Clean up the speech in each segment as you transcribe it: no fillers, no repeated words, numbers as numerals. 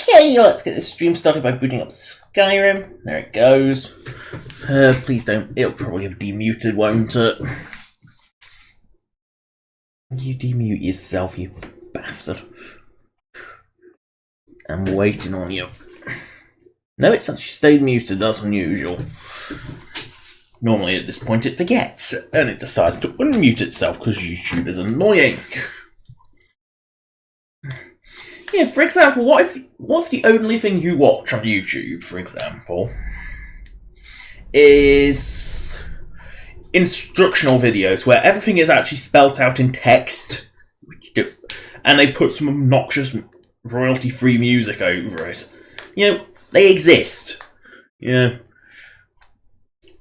Okay, let's get this stream started by booting up Skyrim. There it goes. Please don't. It'll probably have demuted, won't it? You demute yourself, you bastard. I'm waiting on you. No, it's actually stayed muted. That's unusual. Normally at this point it forgets, and it decides to unmute itself because YouTube is annoying. Yeah, for example, what if the only thing you watch on YouTube, for example, is instructional videos where everything is actually spelt out in text, and they put some obnoxious royalty-free music over it. You know, they exist. Yeah.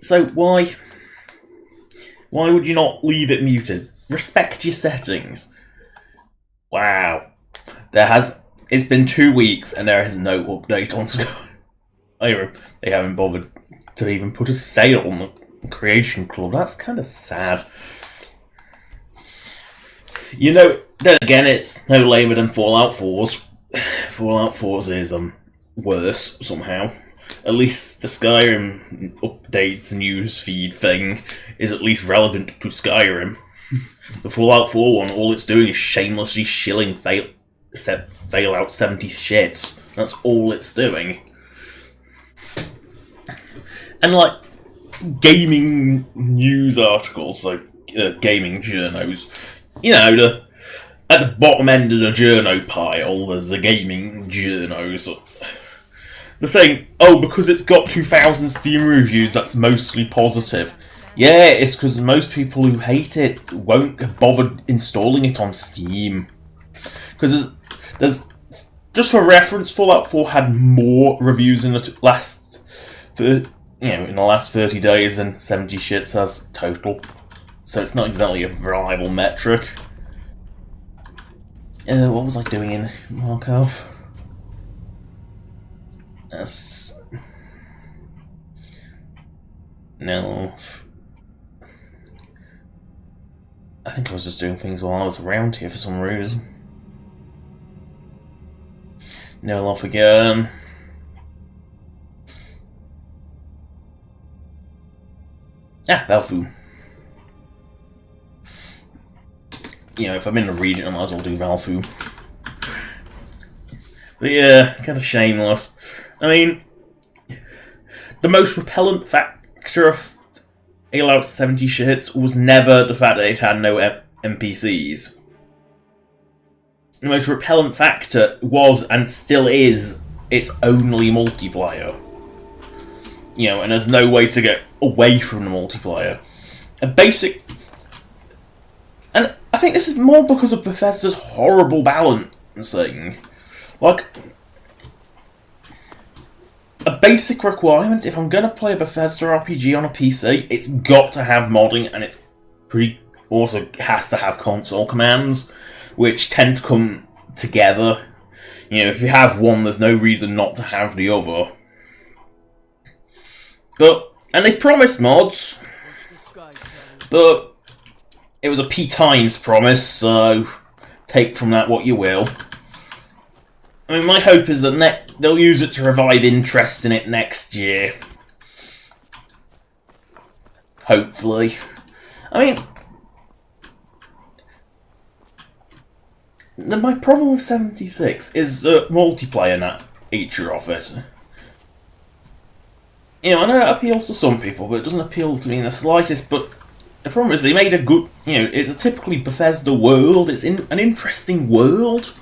So why would you not leave it muted? Respect your settings. Wow. It's been 2 weeks and there is no update on Skyrim. They haven't bothered to even put a sale on the Creation Club. That's kind of sad. You know, then again, it's no lamer than Fallout 4's. Fallout 4's is worse somehow. At least the Skyrim updates news feed thing is at least relevant to Skyrim. The Fallout 4 one, all it's doing is shamelessly shilling Fallout 70 shit. That's all it's doing. And like gaming news articles, like gaming journos, you know, at the bottom end of the journo pile, there's the gaming journos. They're saying, oh, because it's got 2,000 Steam reviews, that's mostly positive. Yeah, it's because most people who hate it won't have bothered installing it on Steam. Because there's just for reference, Fallout 4 had more reviews in the last 30 days than 70 shits has total. So it's not exactly a reliable metric. What was I doing in Markov? No. I think I was just doing things while I was around here for some reason. No, off again. Valfu. You know, if I'm in the region, I might as well do Valfu. But yeah, kind of shameless. I mean, the most repellent factor of Fallout 70 shits was never the fact that it had no NPCs. The most repellent factor was, and still is, its only multiplayer. You know, and there's no way to get away from the multiplayer. And I think this is more because of Bethesda's horrible balancing. Like, a basic requirement, if I'm going to play a Bethesda RPG on a PC, it's got to have modding, and it also has to have console commands, which tend to come together. You know, if you have one, there's no reason not to have the other. And they promised mods, but it was a P-times promise, so take from that what you will. I mean, my hope is that they'll use it to revive interest in it next year. Hopefully. I mean, my problem with 76 is the multiplayer nature of it. You know, I know it appeals to some people, but it doesn't appeal to me in the slightest. But the problem is they made a good, you know, it's a typically Bethesda world. It's an interesting world.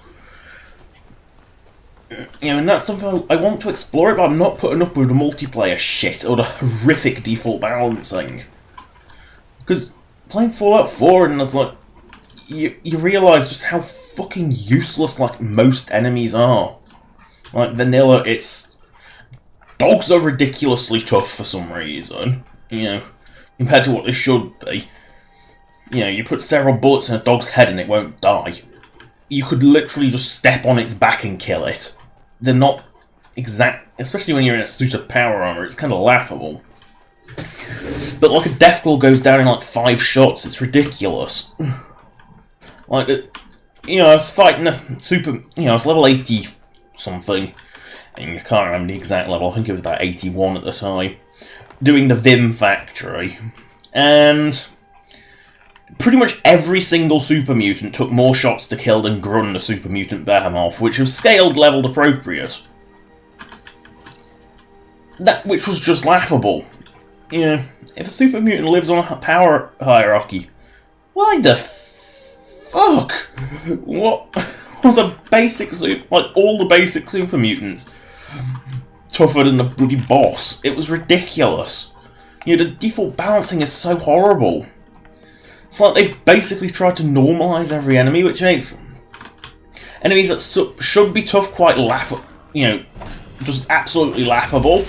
You know, and that's something I want to explore it, but I'm not putting up with the multiplayer shit or the horrific default balancing. Because playing Fallout 4 and there's like, you realise just how fucking useless like most enemies are. Like vanilla, dogs are ridiculously tough for some reason, you know, compared to what they should be. You know, you put several bullets in a dog's head and it won't die. You could literally just step on its back and kill it. They're not especially when you're in a suit of power armor, it's kind of laughable. But like a death claw goes down in like 5 shots, it's ridiculous. Like, you know, I was fighting I was level 80 something, And I can't remember the exact level, I think it was about 81 at the time, doing the Vim factory. And pretty much every single super mutant took more shots to kill than Grun, the super mutant behemoth, which was scaled leveled appropriate. Which was just laughable. You know, if a super mutant lives on a power hierarchy, why the fuck? What was a basic like all the basic super mutants tougher than the bloody boss? It was ridiculous. You know, the default balancing is so horrible. It's like they basically tried to normalise every enemy, which makes enemies that should be tough quite just absolutely laughable.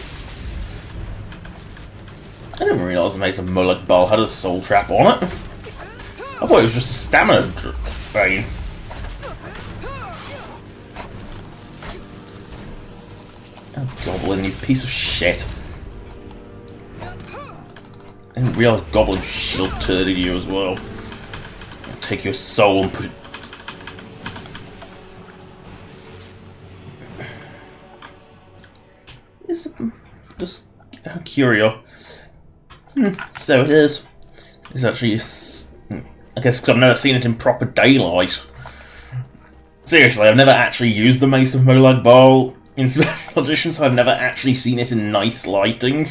I didn't realise Amazing Mullet Ball had a soul trap on it. I thought it was just a stamina drain. Oh, Goblin, you piece of shit. I didn't realise Goblin shield turded you as well. I'll take your soul and put it... It's just curious. So it is. It's actually... I guess because I've never seen it in proper daylight. Seriously, I've never actually used the Mace of Molag Bal in Special Edition, so I've never actually seen it in nice lighting.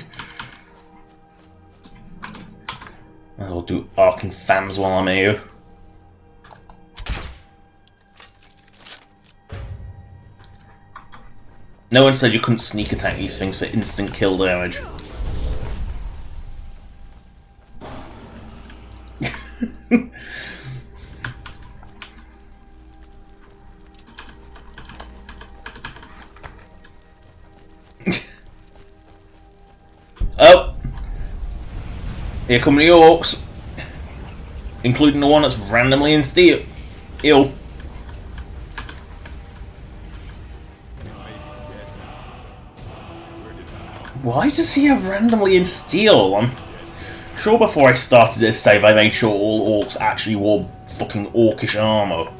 I'll do arcing fams while I'm here. No one said you couldn't sneak attack these things for instant kill damage. Oh! Here come the orcs. Including the one that's randomly in steel. Ew. Why does he have randomly in steel? I'm sure before I started this save I made sure all orcs actually wore fucking orcish armour.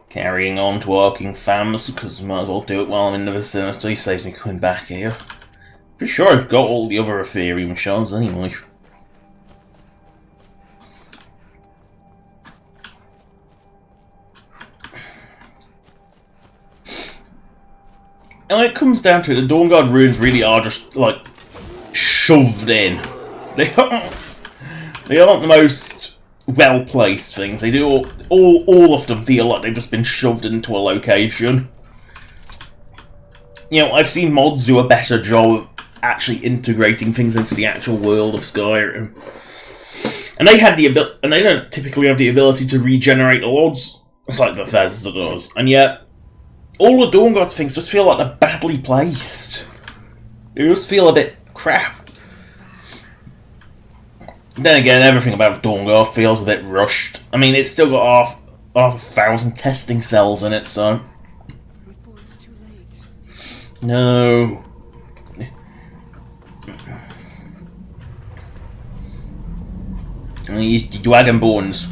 Carrying on to arcing fams, because might as well do it while I'm in the vicinity, saves me coming back here. Pretty sure I've got all the other Ethereum shards anyway. And when it comes down to it, the Dawnguard runes really are just, like, shoved in. They aren't the most well-placed things. They do all of them feel like they've just been shoved into a location. You know, I've seen mods do a better job of actually integrating things into the actual world of Skyrim. And they had and they don't typically have the ability to regenerate lords. It's like Bethesda does. And yet, all the Dawnguard things just feel like they're badly placed. They just feel a bit crap. Then again, everything about Dawnguard feels a bit rushed. I mean, it's still got half 1,000 testing cells in it, so... Before it's too late. No. Use the dragon bones.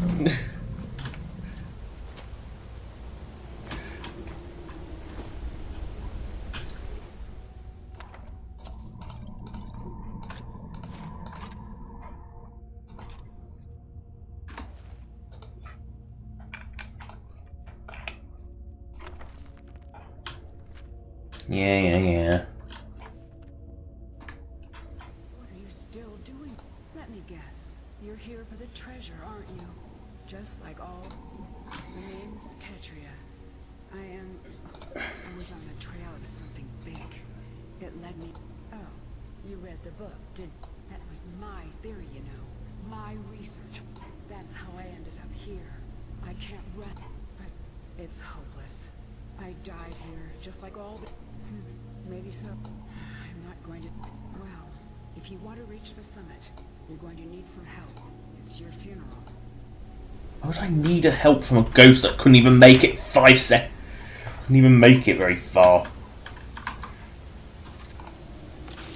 Yeah. What are you still doing? Let me guess. You're here for the treasure, aren't you? Just like all. The name's Katria. I was on the trail of something big. It led me. Oh, you read the book, that was my theory, you know. My research. That's how I ended up here. I can't run, but it's hopeless. I died here, just like all the... Maybe so. I'm not going to... Well, if you want to reach the summit, you're going to need some help. It's your funeral. Why would I need a help from a ghost that couldn't even make it 5 seconds? Couldn't even make it very far.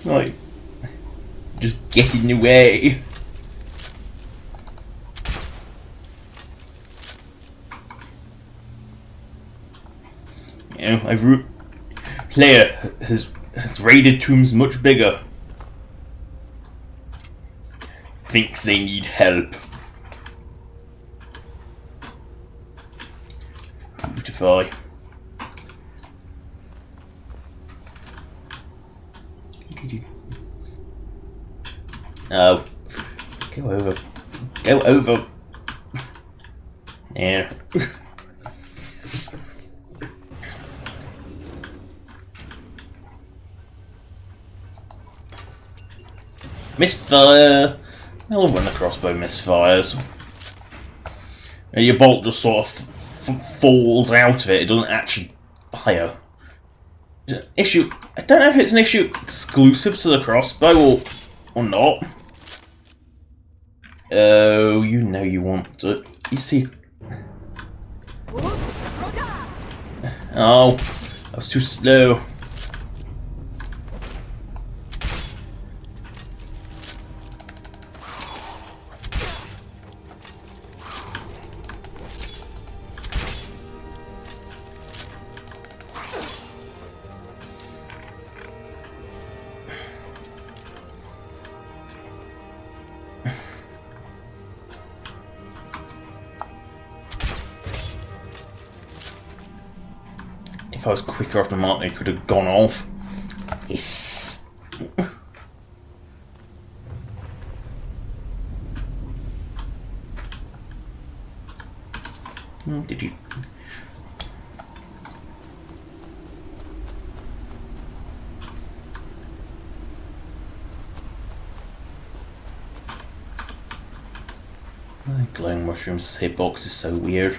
Like, just get in the way. You know, player has raided tombs much bigger. Thinks they need help. Beautify. Oh, go over. Go over. Yeah. Misfire. I love when the crossbow misfires. And your bolt just sort of falls out of it. It doesn't actually fire. Issue. I don't know if it's an issue exclusive to the crossbow or not. Oh, you know you want to. You see. Oh, I was too slow. If I was quicker off the mark, it could have gone off. Yes. Did you? Glowing mushrooms hitbox is so weird.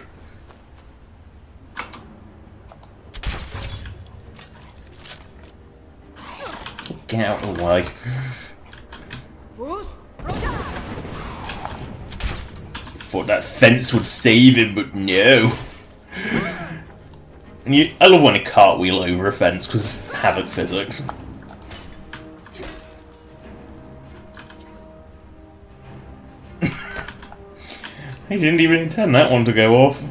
Get out of the way. Thought that fence would save him, but no. And I love when a cartwheel over a fence because havoc physics. He didn't even intend that one to go off.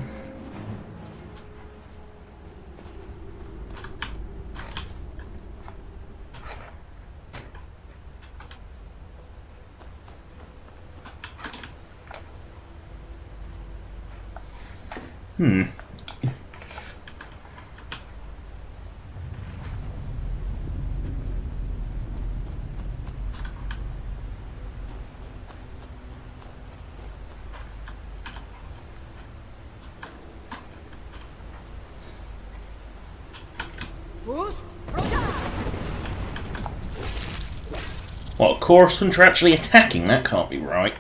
What, Chorus Hunter actually attacking? That can't be right.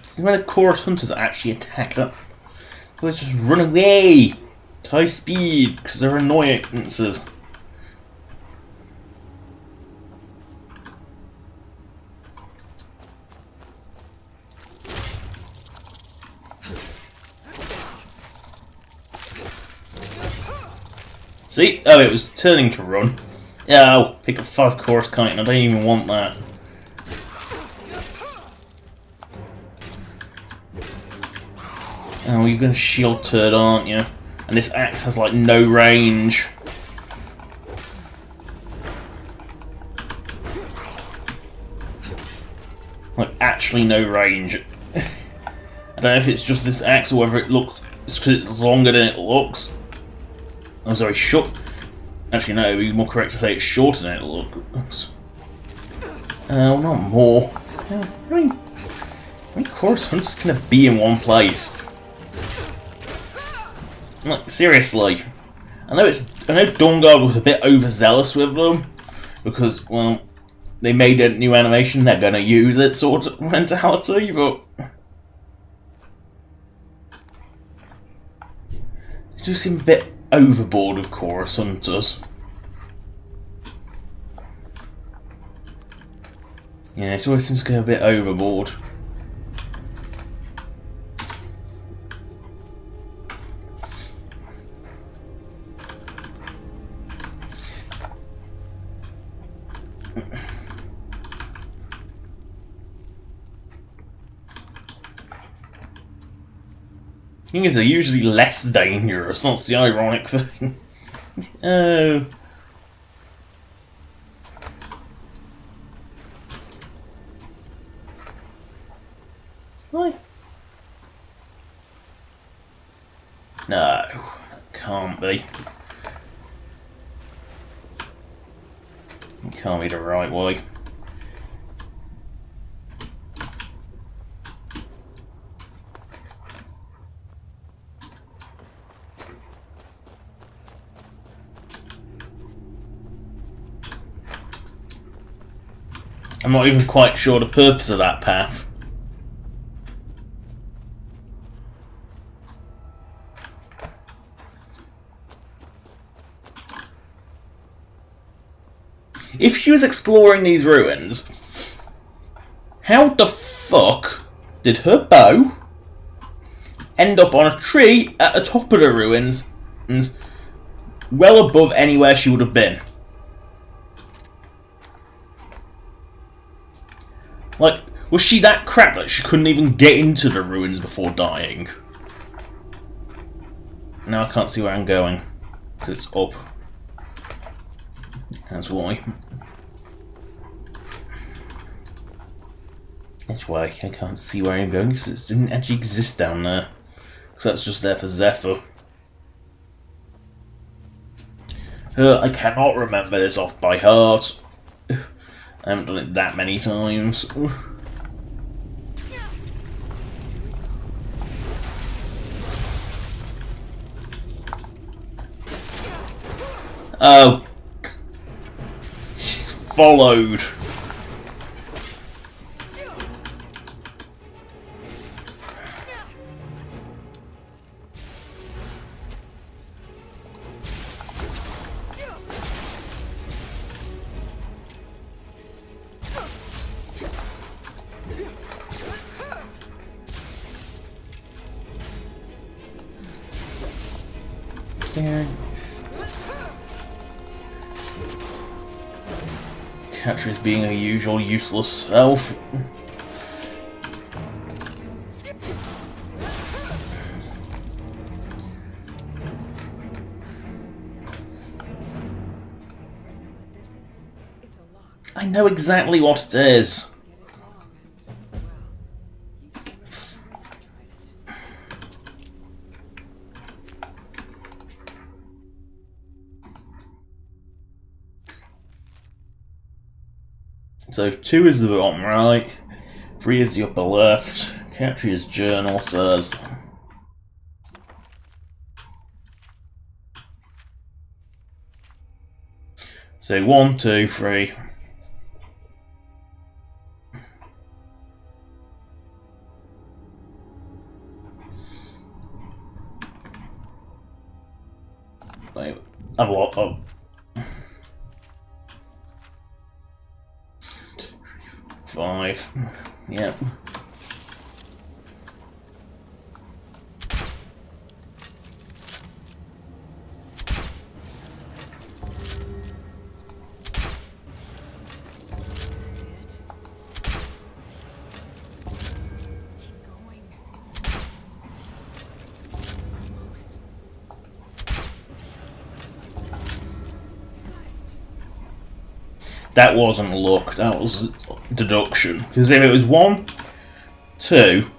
This is when the Chorus Hunters actually attack them. So let's just run away! At high speed, because they're annoyances. See? Oh, it was turning to run. Yeah, I'll pick up 5 chorus chitin. I don't even want that. Oh, you're gonna shield turd, aren't you? And this axe has like no range. Like actually no range. I don't know if it's just this axe or whether it looks because it's longer than it looks. I'm sorry, short. Actually, no, it'd be more correct to say it's shorter than it looks. Oh, not more. How many chorus hunters can there be in one place? Like, seriously. I know Dawnguard was a bit overzealous with them because, well, they made a new animation, they're gonna use it sort of mentality, but they do seem a bit overboard with chorus hunters. Yeah, it always seems to go a bit overboard. Thing is, they're usually less dangerous. That's the ironic thing. Oh. Why? No, can't be. It can't be the right way. I'm not even quite sure the purpose of that path. If she was exploring these ruins, how the fuck did her bow end up on a tree at the top of the ruins, well above anywhere she would have been? Like, was she that crap that she couldn't even get into the ruins before dying? Now I can't see where I'm going, because it's up. That's why. That's why I can't see where I'm going, because it didn't actually exist down there. Because that's just there for Zephyr. I cannot remember this off by heart. I haven't done it that many times. Oh. She's followed. Catcher is being her usual useless self. I know exactly what it is. So 2 is the bottom right, 3 is the upper left. Catria's journal says so 1, 2, 3. Wait, I've locked up. 5. Yep. That wasn't luck, that was deduction. Because if it was 1, 2,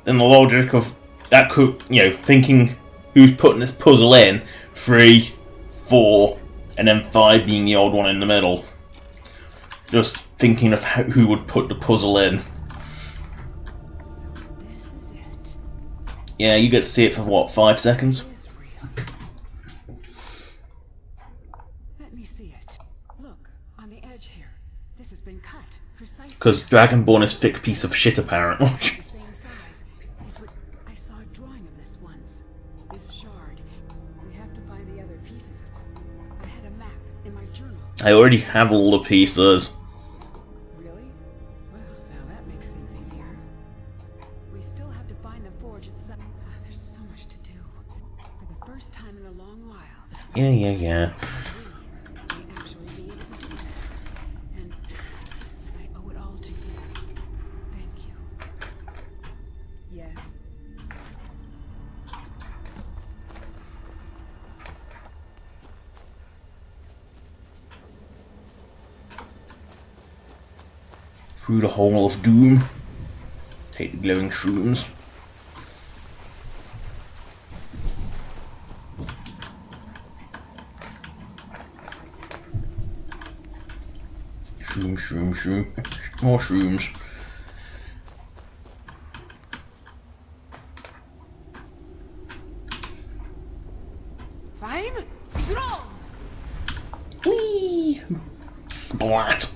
then the logic of that could, thinking who's putting this puzzle in, 3, 4, and then 5 being the odd one in the middle. Just thinking of who would put the puzzle in. So this is it. Yeah, you get to see it for what, 5 seconds? Because Dragonborn is a thick piece of shit, apparently. I saw a drawing of this once. This shard. We have to find the other pieces, of course. I had a map in my journal. I already have all the pieces. Really? Well, now that makes things easier. We still have to find the forge itself. There's so much to do. For the first time in a long while. Yeah. through the hole of doom. Take the glowing shrooms. Shroom. More shrooms. Whee! Splat!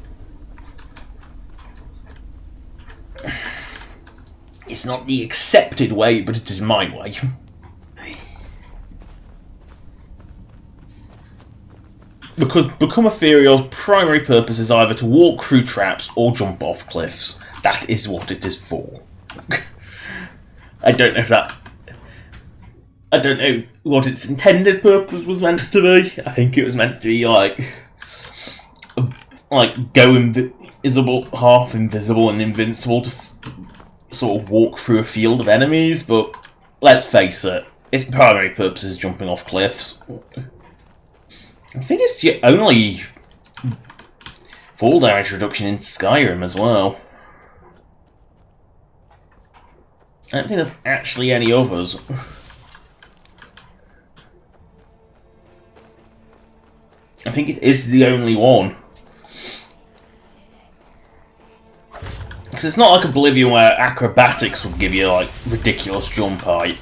It's not the accepted way, but it is my way. Because Become Ethereal's primary purpose is either to walk through traps or jump off cliffs. That is what it is for. I don't know what its intended purpose was meant to be. I think it was meant to be like go invisible, half invisible and invincible to sort of walk through a field of enemies, but let's face it, its primary purpose is jumping off cliffs. I think it's the only fall damage reduction in Skyrim as well. I don't think there's actually any others. I think it is the only one. Because it's not like Oblivion where acrobatics would give you like ridiculous jump height.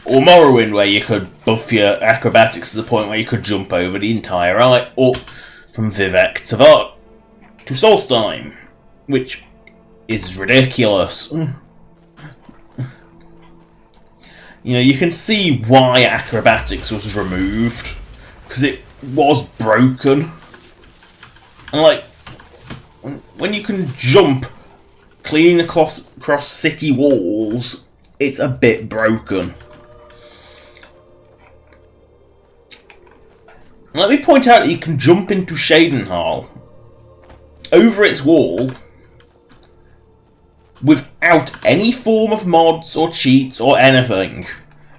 Or Morrowind where you could buff your acrobatics to the point where you could jump over the entire height. Or from Vivek to Solstheim, which is ridiculous. You know, you can see why acrobatics was removed, because it was broken. And like, when you can jump clean across city walls, it's a bit broken. And let me point out that you can jump into Shadenhall over its wall without any form of mods or cheats or anything.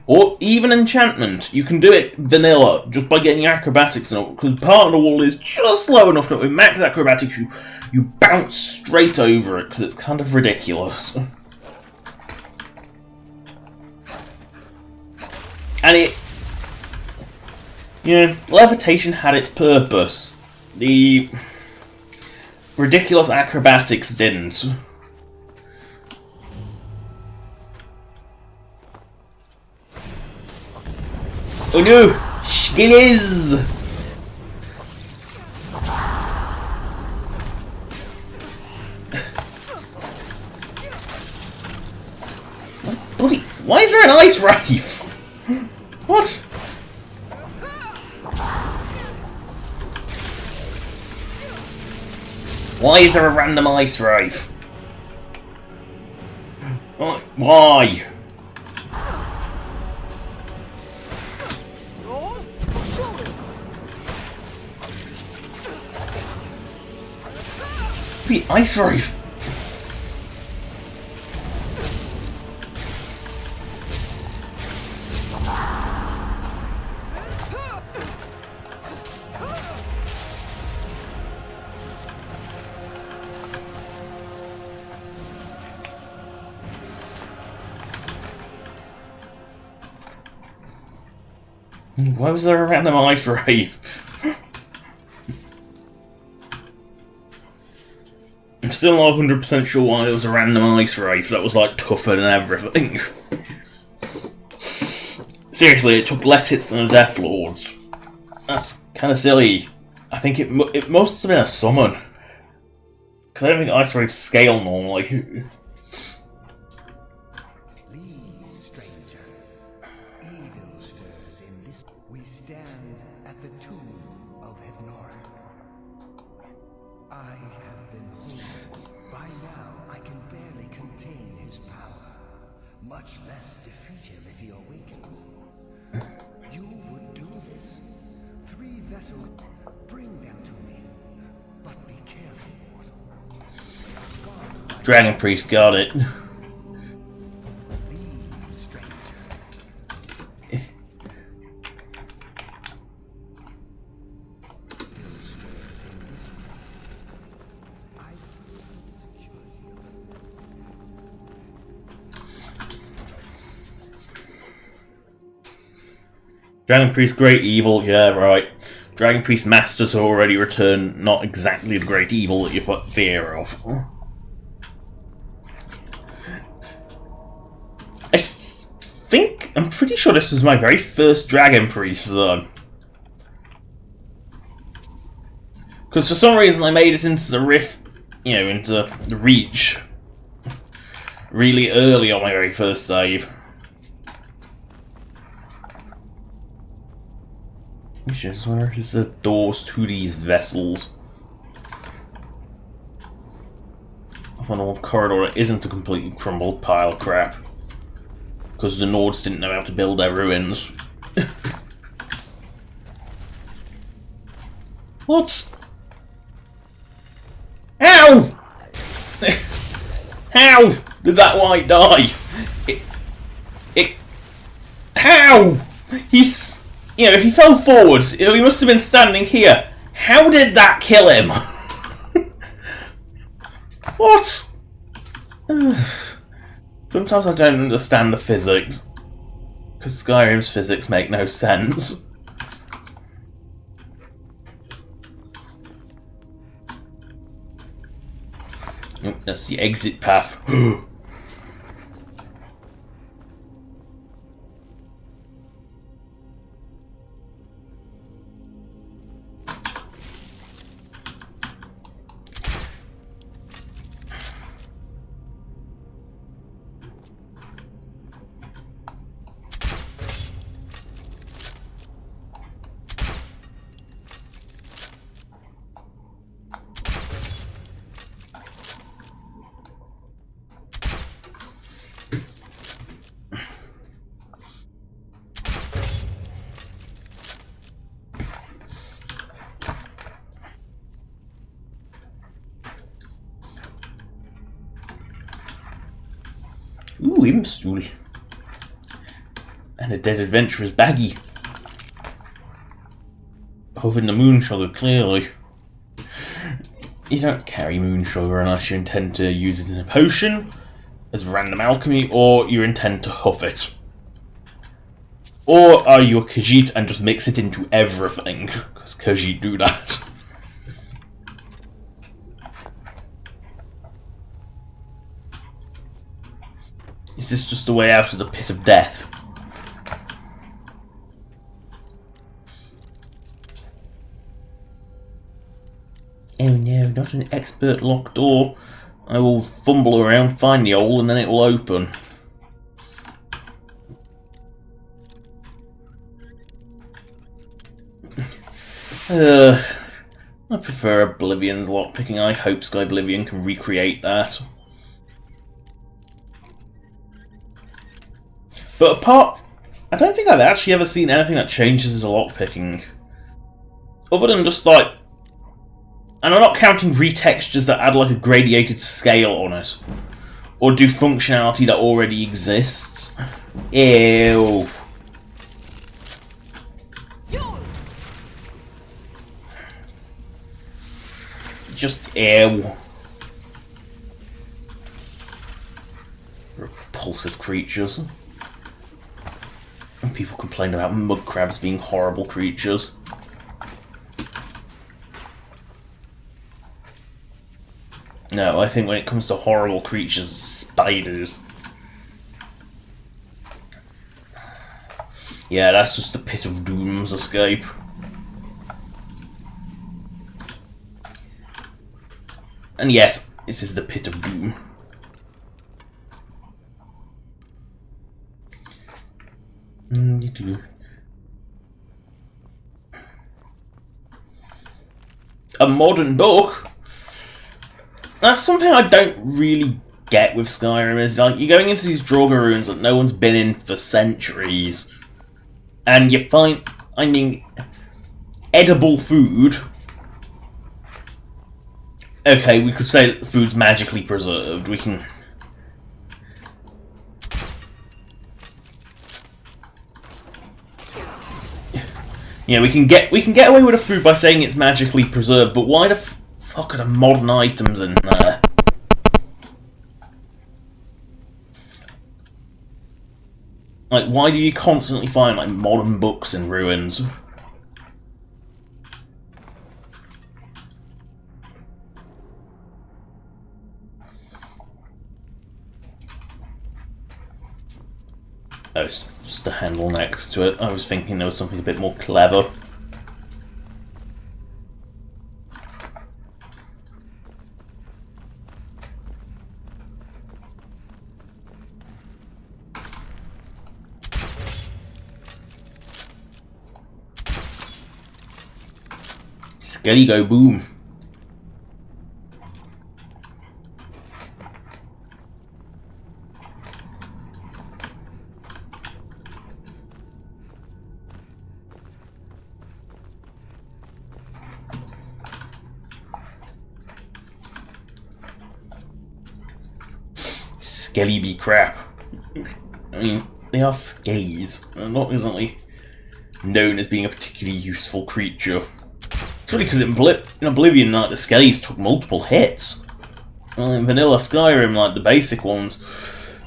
Or even enchantment. You can do it vanilla, just by getting acrobatics and all, because part of the wall is just low enough that with max acrobatics you bounce straight over it, because it's kind of ridiculous. And it... You know, levitation had its purpose. The ridiculous acrobatics didn't. Oh no! Skillies! Bloody... Why is there an ice wraith? What? Why is there a random ice wraith? Why? The ice wraith. Why was there a random ice wraith? I'm still not 100% sure why there was a random ice wraith that was like tougher than everything. Seriously, it took less hits than the Death Lords. That's kind of silly. I think it must have been a summon. Because I don't think ice wraiths scale normally. Much less defeat him if he awakens. You would do this. 3 vessels. Bring them to me. But be careful, mortal. Dragon Priest got it. Leave, stranger. Dragon Priest, Great Evil, yeah, right. Dragon Priest Masters have already returned, not exactly the Great Evil that you've got fear of. I'm pretty sure this was my very first Dragon Priest zone. Because for some reason I made it into the Rift, you know, into the Reach really early on my very first save. Which is where is the doors to these vessels? Off an old corridor that isn't a completely crumbled pile of crap. Because the Nords didn't know how to build their ruins. What? How? How did that white die? How? He's... You know, he fell forward. He must have been standing here. How did that kill him? What? Sometimes I don't understand the physics. Because Skyrim's physics make no sense. Oh, that's the exit path. Ooh, Imstool. And a dead adventurer's baggie. Over in the moon sugar, clearly. You don't carry moon sugar unless you intend to use it in a potion, as random alchemy, or you intend to huff it. Or are you a Khajiit and just mix it into everything? Because Khajiit do that. Is this just a way out of the pit of death? Oh no, not an expert locked door. I will fumble around, find the hole, and then it will open. I prefer Oblivion's lockpicking. I hope Skyblivion can recreate that. But I don't think I've actually ever seen anything that changes as a lockpicking. Other than just like... And I'm not counting retextures that add like a gradiated scale on it. Or do functionality that already exists. Ew. Just ew. Repulsive creatures. And people complain about mud crabs being horrible creatures. No, I think when it comes to horrible creatures, spiders. Yeah, that's just the pit of doom's escape. And yes, it is the pit of doom. A modern book? That's something I don't really get with Skyrim, is like, you're going into these Draugr ruins that no one's been in for centuries, and you're finding edible food. Okay, we could say that the food's magically preserved, we can... Yeah, we can get away with the food by saying it's magically preserved, but why the fuck are the modern items in there? Like, why do you constantly find, like, modern books in ruins? Oh, it's just a handle next to it. I was thinking there was something a bit more clever. Skelly go boom. Skelly be crap. I mean, they are skellies. They're not exactly known as being a particularly useful creature. Surely because in Oblivion, like, the skellies took multiple hits. Well, in vanilla Skyrim, like, the basic ones,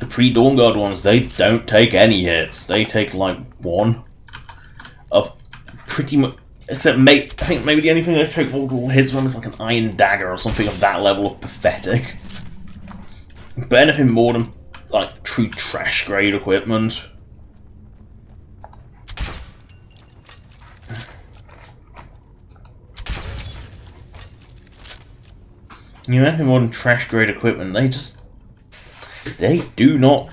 the pre-Dawnguard ones, they don't take any hits. They take, like, one of pretty much... Except, I think maybe the only thing they take multiple hits from is, like, an iron dagger or something of that level of pathetic. But anything more than, like, true trash-grade equipment. You know, anything more than trash-grade equipment, they do not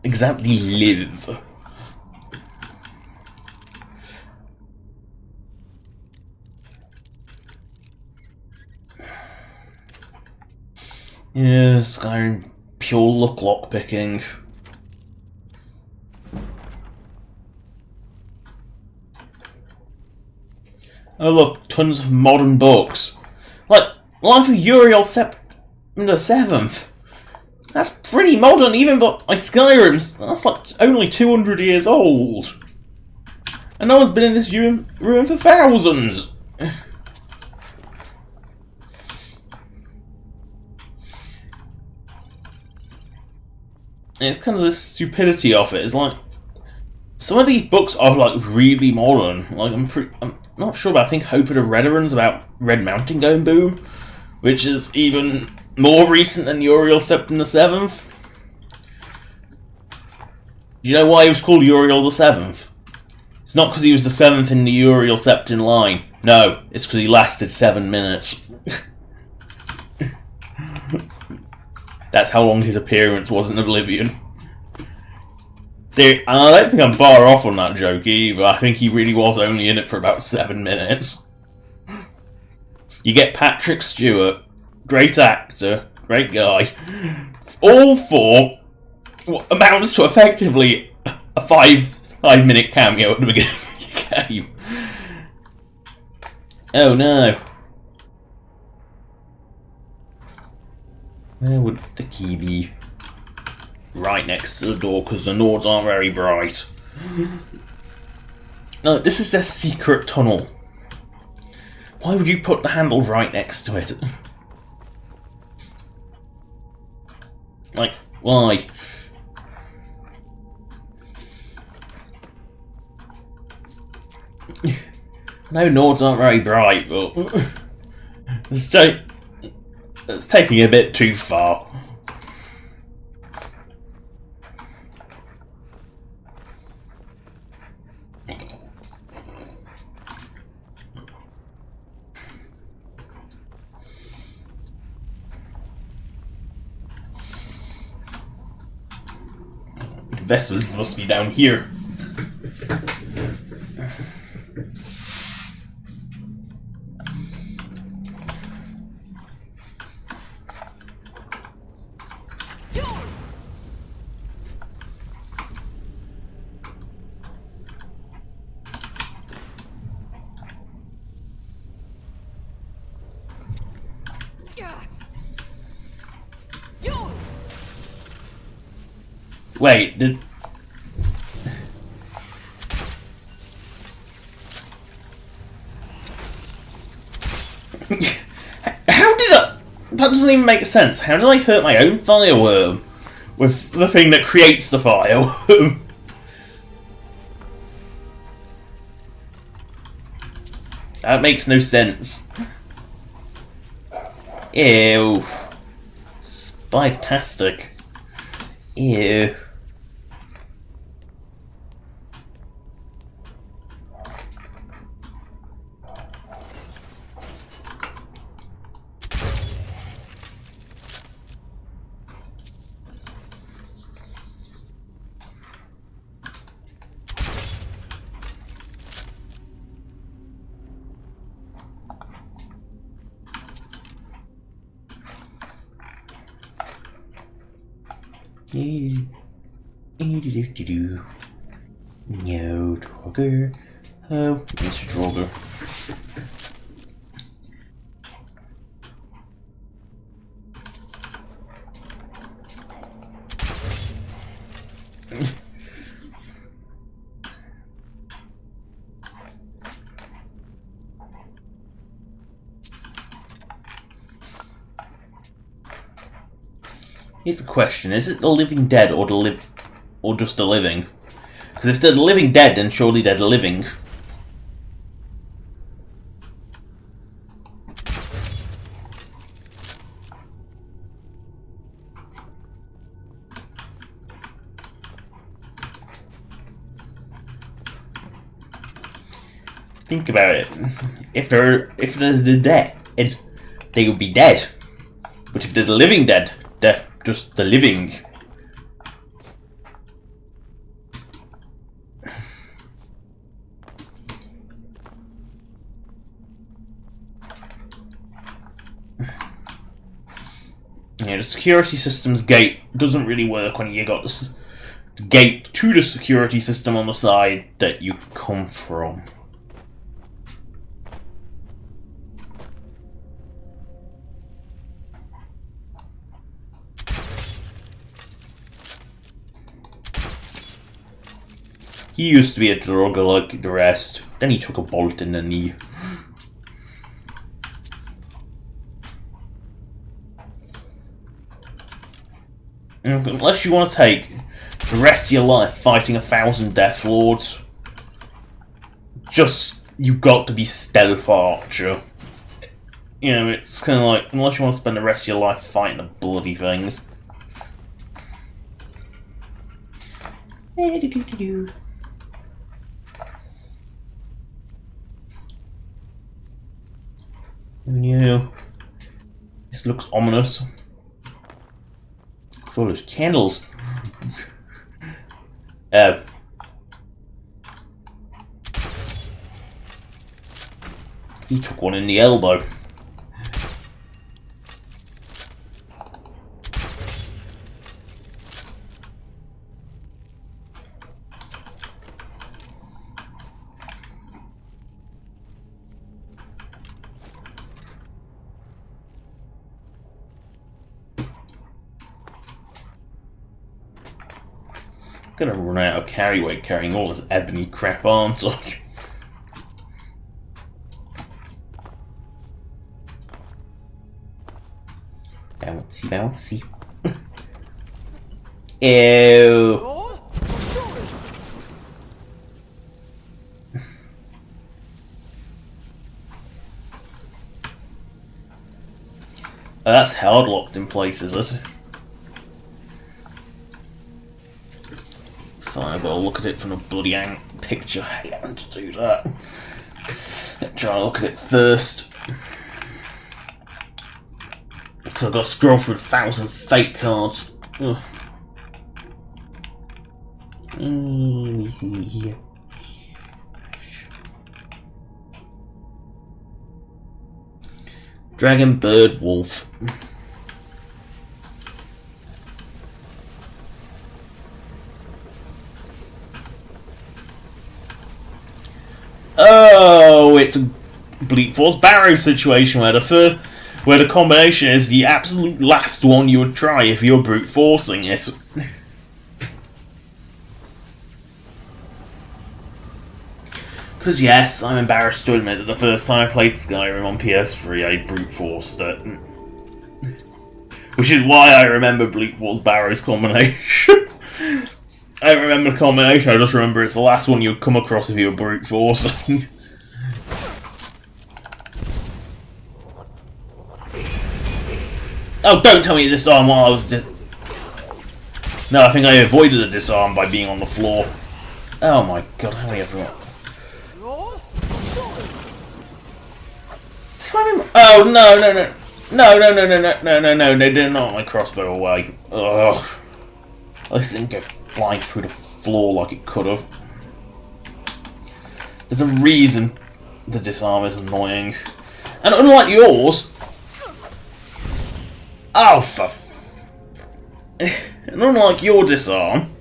exactly live. Yeah, Skyrim, pure luck lockpicking. Oh look, tons of modern books. Like, Life of Uriel the 7th. That's pretty modern, even but like Skyrim's. That's like only 200 years old. And no one's been in this ruin for thousands. And it's kind of the stupidity of it. It's like some of these books are like really modern. Like I'm not sure, but I think Hope of the Redderun's about Red Mountain going boom, which is even more recent than Uriel Septim the 7th. Do you know why he was called Uriel the 7th? It's not because he was the 7th in the Uriel Septim line. No, it's because he lasted 7 minutes. That's how long his appearance was in Oblivion. See, I don't think I'm far off on that joke either. I think he really was only in it for about 7 minutes. You get Patrick Stewart, great actor, great guy, all for what amounts to effectively a 5-minute cameo at the beginning of the game. Oh no. Where would the key be? Right next to the door, because the Nords aren't very bright. No, this is their secret tunnel. Why would you put the handle right next to it? Like, why? No, Nords aren't very bright, but it's taking a bit too far. The vessels must be down here. Wait, did... How did I... That doesn't even make sense. How did I hurt my own fireworm? with the thing that creates the file. That makes no sense. Ew. Spy-tastic. Ew. No, Draugr. Oh, Mr. Draugr. Here's the question: is it the living dead or or just the living? Because if they're the living dead, then surely they're the living. Think about it. If they're the dead, they would be dead. But if they're the living dead, they're just the living. Yeah, the security system's gate doesn't really work when you got the gate to the security system on the side that you come from. He used to be a drugger like the rest. Then he took a bolt in the knee. Unless you want to take the rest of your life fighting 1,000 Death Lords, you've got to be Stealth Archer. You know, it's kind of like, unless you want to spend the rest of your life fighting the bloody things. Who knew? This looks ominous. Full of candles. He took one in the elbow. Gonna run out of carry weight carrying all this ebony crap, aren't I? Bouncy, bouncy. Ew. That's hard locked in place, is it? Fine, I've got to look at it from a bloody picture. I hate having to do that. Try and look at it first. Because I've got to scroll through 1,000 fake cards. Ugh. Dragon, bird, wolf. Oh, it's a Bleak Force Barrow situation where the combination is the absolute last one you would try if you're brute forcing it. Because yes, I'm embarrassed to admit that the first time I played Skyrim on PS3, I brute forced it. Which is why I remember Bleakwater's Barrow's combination. I don't remember the combination, I just remember it's the last one you'd come across if you were brute forcing. Oh, don't tell me you disarm while I was No, I think I avoided a disarm by being on the floor. Oh my god, how many everyone? Oh no, no, no. No, no, no, no, no, no, no, no, they did not my crossbow away. Ugh. At least it didn't go flying through the floor like it could have. There's a reason the disarm is annoying. And unlike yours... Oh, for and unlike your disarm...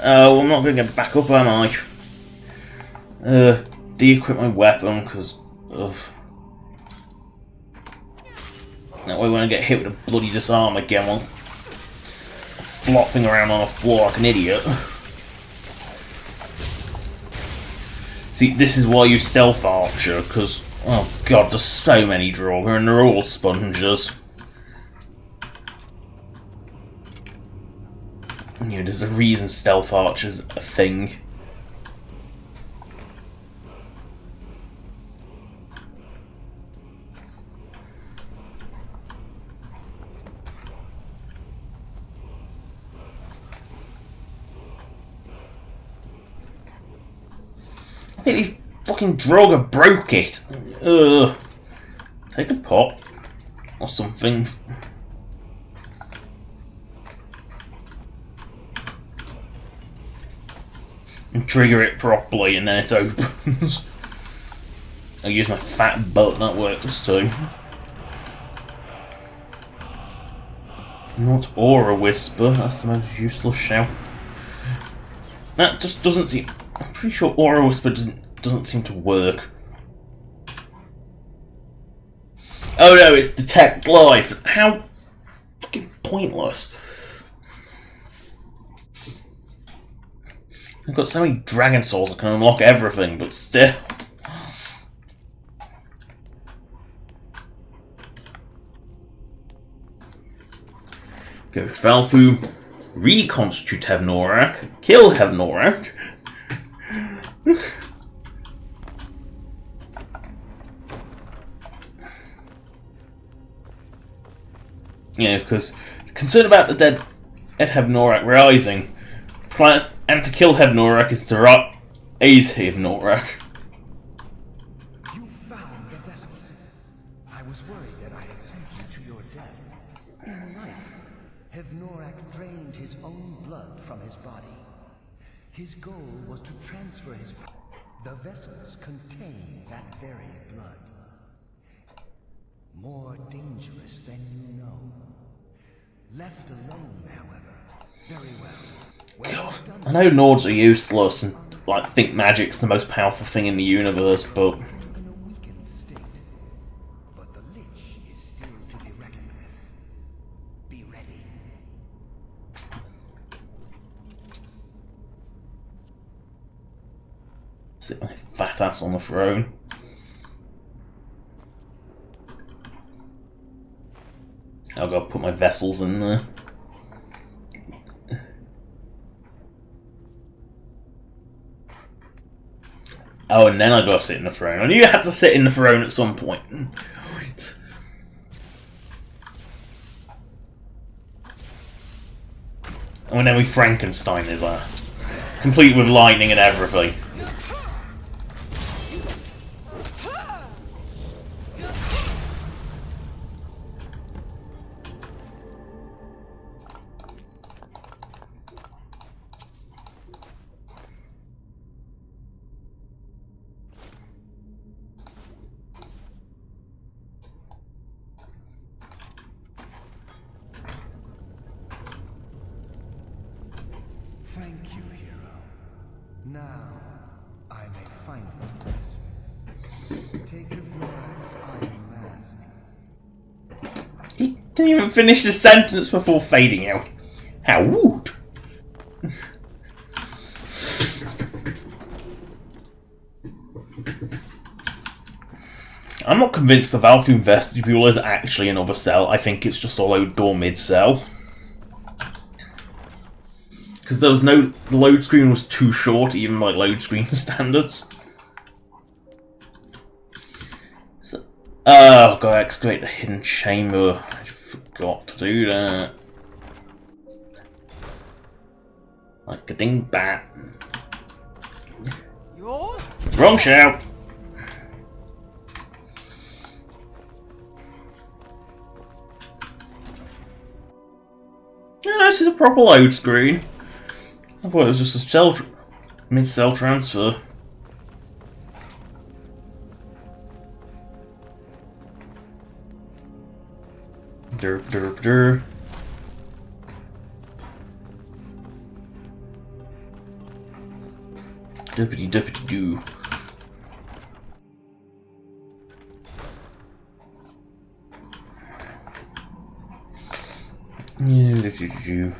Oh, I'm not going to get back up, am I? De-equip my weapon, because... That way when I get hit with a bloody disarm again, I'm flopping around on the floor like an idiot. See, this is why you stealth archer, because... Oh god, there's so many Draugr and they're all sponges. You know, there's a reason stealth archer's a thing. I think these fucking Draugr broke it. Ugh. Take a pot or something. And trigger it properly and then it opens. I'll use my fat butt, that works too. Not Aura Whisper, that's the most useless shout. That just doesn't seem... I'm pretty sure Aura Whisper doesn't seem to work. Oh no, it's Detect Life. How fucking pointless. I've got so many Dragon Souls I can unlock everything, but still. Go Valfu, reconstitute Hevnorak, kill Hevnorak. Yeah, because concern about the dead Hevnorak rising, and to kill Hevnorak is to raise Hevnorak. You found the vessels. I was worried that I had sent you to your death. In life, Hevnorak drained his own blood from his body. His goal was to transfer his... The vessels contain that very blood. More dangerous than you know. Left alone, however. Very well. God, I know Nords are useless and like think magic's the most powerful thing in the universe, but... In a weakened state. But the Lich is still to be reckoned with. Be ready. Sit my fat ass on the throne. I've got to put my vessels in there. Oh, and then I got to sit in the throne. I knew you had to sit in the throne at some point. Right. And then we Frankenstein is that. Complete with lightning and everything. Thank you, hero. Now, I may finally rest. Take Hevnorak's iron mask. He didn't even finish the sentence before fading out. How rude! I'm not convinced the Valfume Vestibule is actually another cell. I think it's just a load door mid-cell. Because there was no... The load screen was too short, even by load screen standards. So, oh, gotta excavate the hidden chamber. I forgot to do that. Like a ding-bat. Wrong shout! No, this is a proper load screen. I thought it was just a mid-cell transfer. Derp derp derp. Duppity duppity doo. Yeah, duppity doo.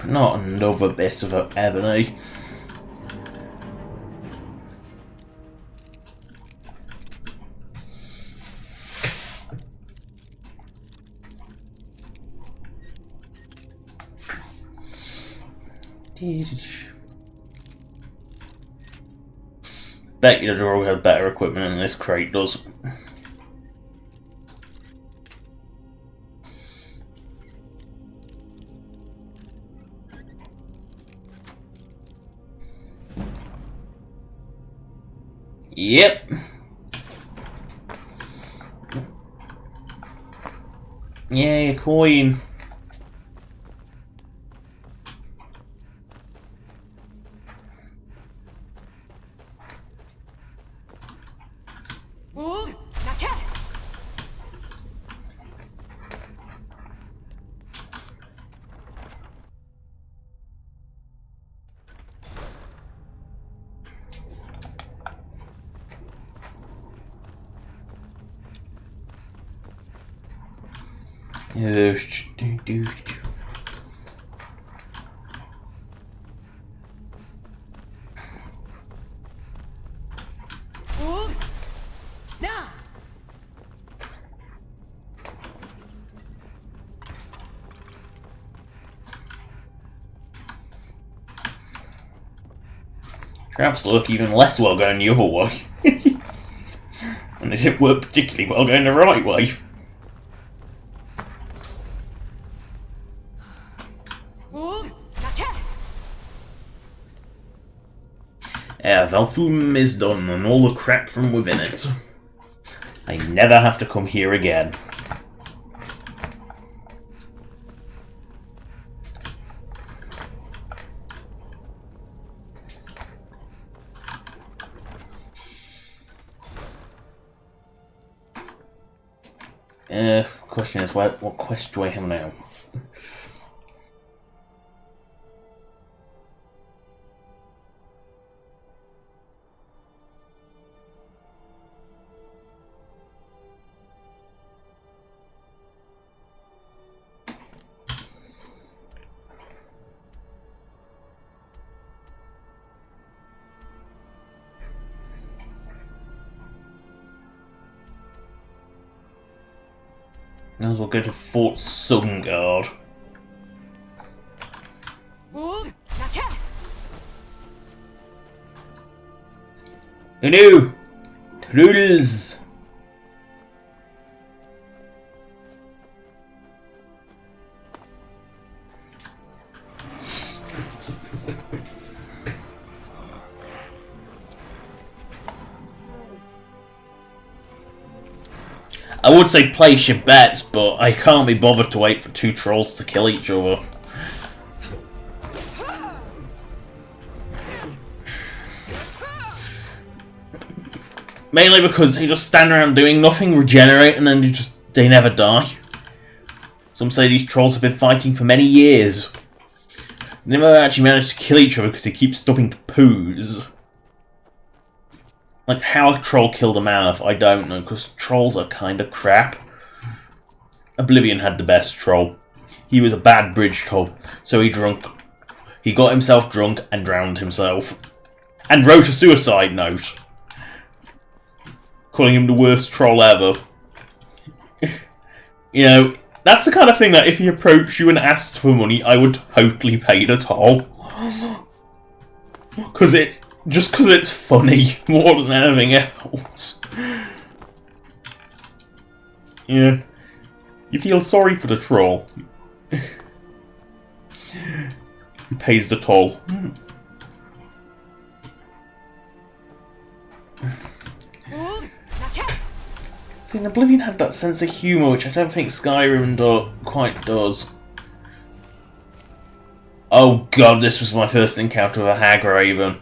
Not another bit of ebony. Bet you the drawer had better equipment than this crate does. Yep. Yay, a coin. Traps look even less well going the other way. And they didn't work particularly well going the right way. Yeah, Valfume is done, and all the crap from within it. I never have to come here again. Question is, what quest do I have now? Might as well go to Fort Sungard. Hold, now cast. Who knew? Clueless. I would say place your bets, but I can't be bothered to wait for two trolls to kill each other. Mainly because they just stand around doing nothing, regenerate, and then they never die. Some say these trolls have been fighting for many years. They never actually managed to kill each other because they keep stopping to poos. Like, how a troll killed a mammoth, I don't know, because trolls are kind of crap. Oblivion had the best troll. He was a bad bridge troll, so he got himself drunk and drowned himself. And wrote a suicide note. Calling him the worst troll ever. You know, that's the kind of thing that if he approached you and asked for money, I would totally pay the toll. Because it's funny more than anything else. Yeah. You feel sorry for the troll. He pays the toll. See, Oblivion had that sense of humour, which I don't think Skyrim quite does. Oh god, this was my first encounter with a hag raven.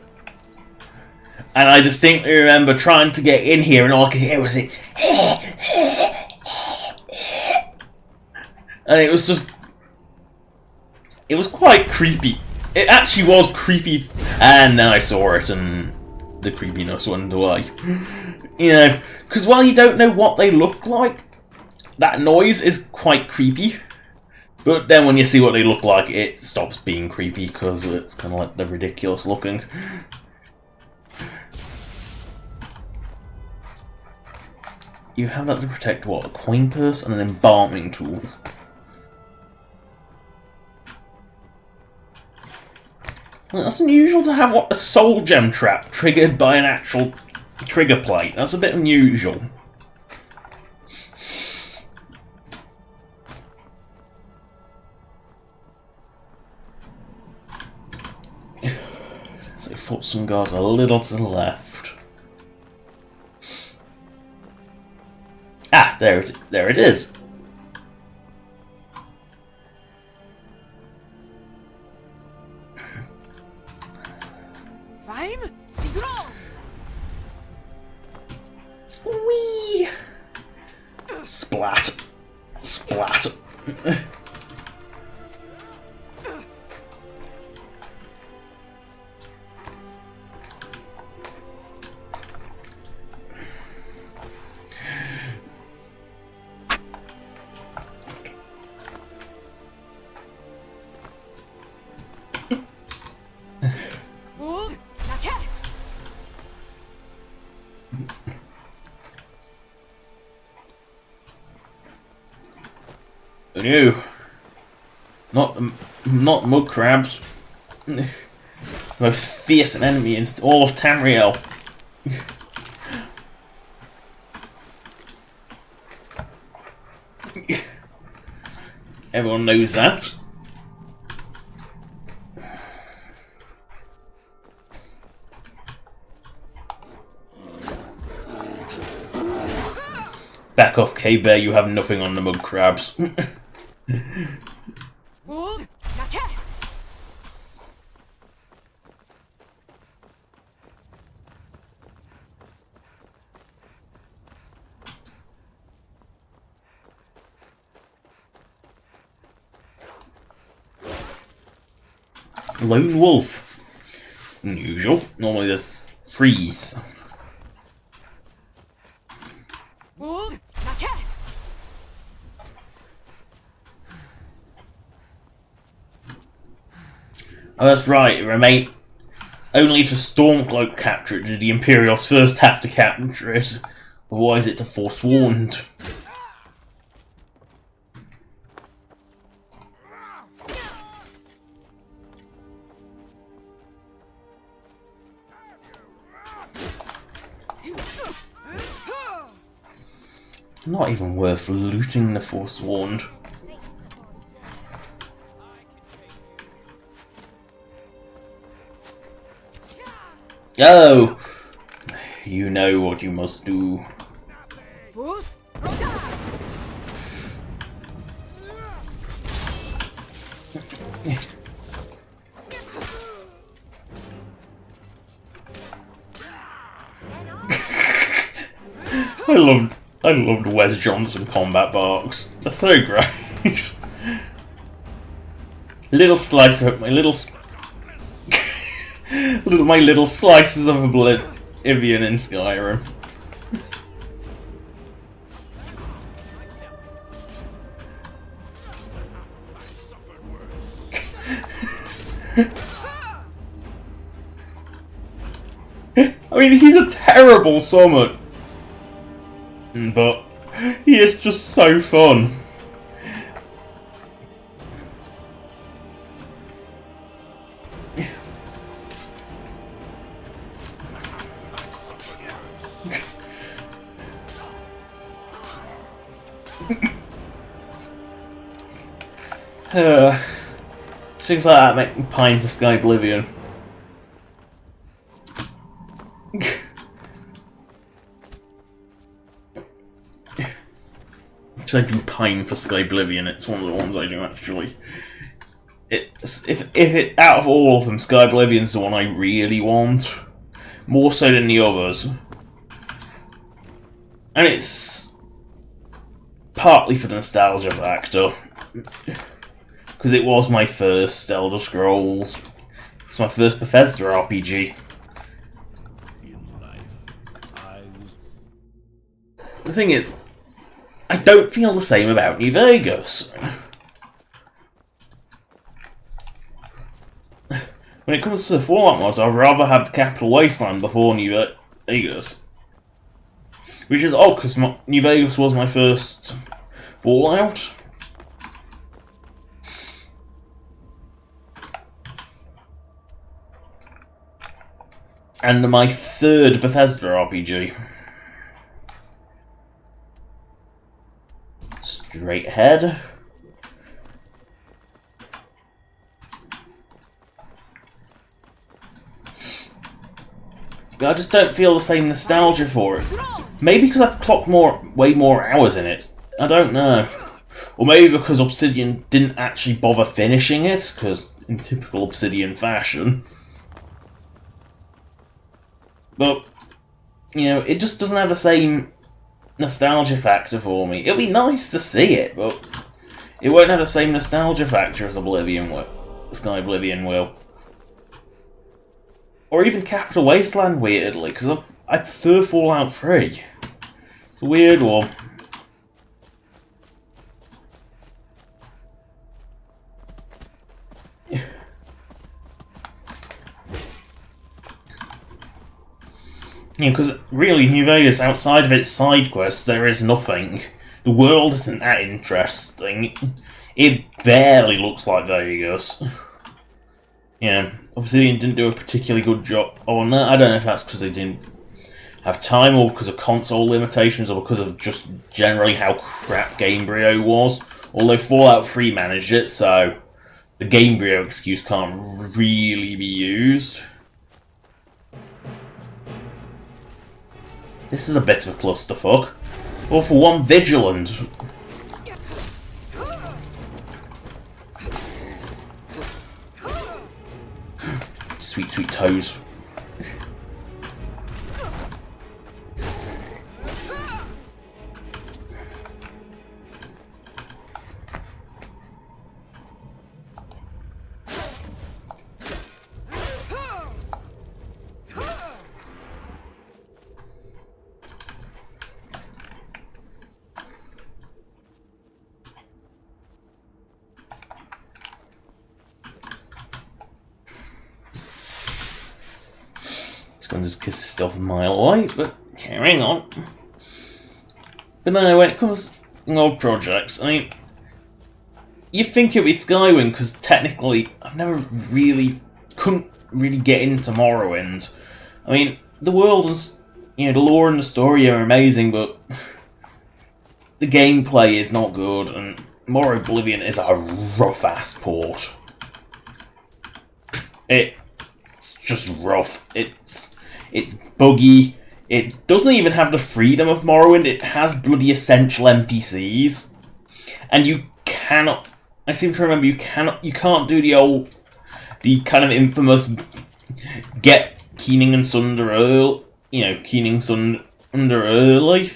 And I distinctly remember trying to get in here and all I could hear was it. And it was just... It was quite creepy. It actually was creepy. And then I saw it and the creepiness went away. You know, because while you don't know what they look like, that noise is quite creepy. But then when you see what they look like, it stops being creepy because it's kind of like they're ridiculous looking. You have that to protect what? A coin purse and an embalming tool. Well, that's unusual to have what, a soul gem trap triggered by an actual trigger plate. That's a bit unusual. So Fort Sungar's a little to the left. Ah, there it is. Whee! Splat. Splat. Who knew? Not mud crabs. The most fearsome enemy in all of Tamriel. Everyone knows that. Back off, K-Bear, you have nothing on the mud crabs. Hold, now cast. Lone wolf. Unusual. Normally there's threes. Hold, now cast. Oh, that's right. It remained. Only if the Stormcloak captured did the Imperials first have to capture it. Otherwise, it's a forsworn. Not even worth looting the Forswarned. Oh! You know what you must do. I loved Wes Johnson combat barks. They're so great. Little slice of my little slices of oblivion in Skyrim. I mean, he's a terrible summon, but he is just so fun. Things like that make me pine for Sky Oblivion. I do pine for Sky Oblivion. It's one of the ones I do actually. If it out of all of them, Sky Oblivion's the one I really want, more so than the others, and it's partly for the nostalgia factor, because it was my first Elder Scrolls. It's my first Bethesda RPG. The thing is, I don't feel the same about New Vegas. When it comes to the Fallout mods, I'd rather have the Capital Wasteland before New Vegas. Which is odd, because New Vegas was my first Fallout. And my third Bethesda RPG. Straight ahead. I just don't feel the same nostalgia for it. Maybe because I've clocked way more hours in it. I don't know. Or maybe because Obsidian didn't actually bother finishing it, because in typical Obsidian fashion. But, you know, it just doesn't have the same nostalgia factor for me. It'll be nice to see it, but it won't have the same nostalgia factor as Sky Oblivion will. Or even Capital Wasteland, weirdly, because I prefer Fallout 3. It's a weird one. Yeah, because really, New Vegas, outside of its side quests, there is nothing. The world isn't that interesting. It barely looks like Vegas. Yeah, Obsidian didn't do a particularly good job on that. I don't know if that's because they didn't have time, or because of console limitations, or because of just generally how crap Gamebryo was. Although Fallout 3 managed it, so the Gamebryo excuse can't really be used. This is a bit of a clusterfuck. All for one Vigilant. Sweet, sweet toes. Going to just kiss itself a mile away, but carrying on. But no, when it comes to old projects, I mean, you think it'd be Skyrim because technically I've never couldn't really get into Morrowind. I mean, the world and the lore and the story are amazing, but the gameplay is not good, and More Oblivion is a rough-ass port. It's just rough. It's buggy. It doesn't even have the freedom of Morrowind. It has bloody essential NPCs, and you cannot. I seem to remember you can't do the kind of infamous get Keening and Sunder early. Keening Sunder early.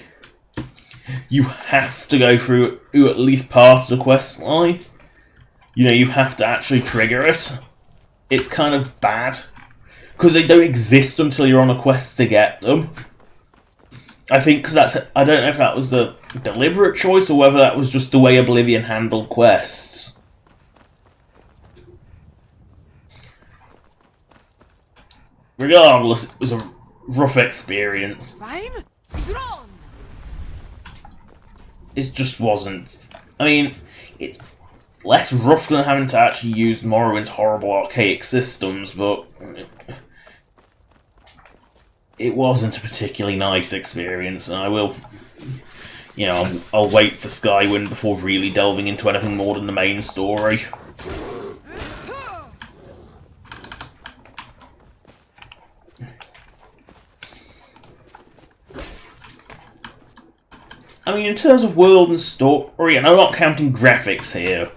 You have to go through at least part of the quest line. You have to actually trigger it. It's kind of bad, because they don't exist until you're on a quest to get them. I think because I don't know if that was a deliberate choice or whether that was just the way Oblivion handled quests. Regardless, it was a rough experience. It just wasn't. I mean, it's less rough than having to actually use Morrowind's horrible archaic systems, but it wasn't a particularly nice experience, and I will, I'll wait for Skyrim before really delving into anything more than the main story. I mean, in terms of world and story, and I'm not counting graphics here,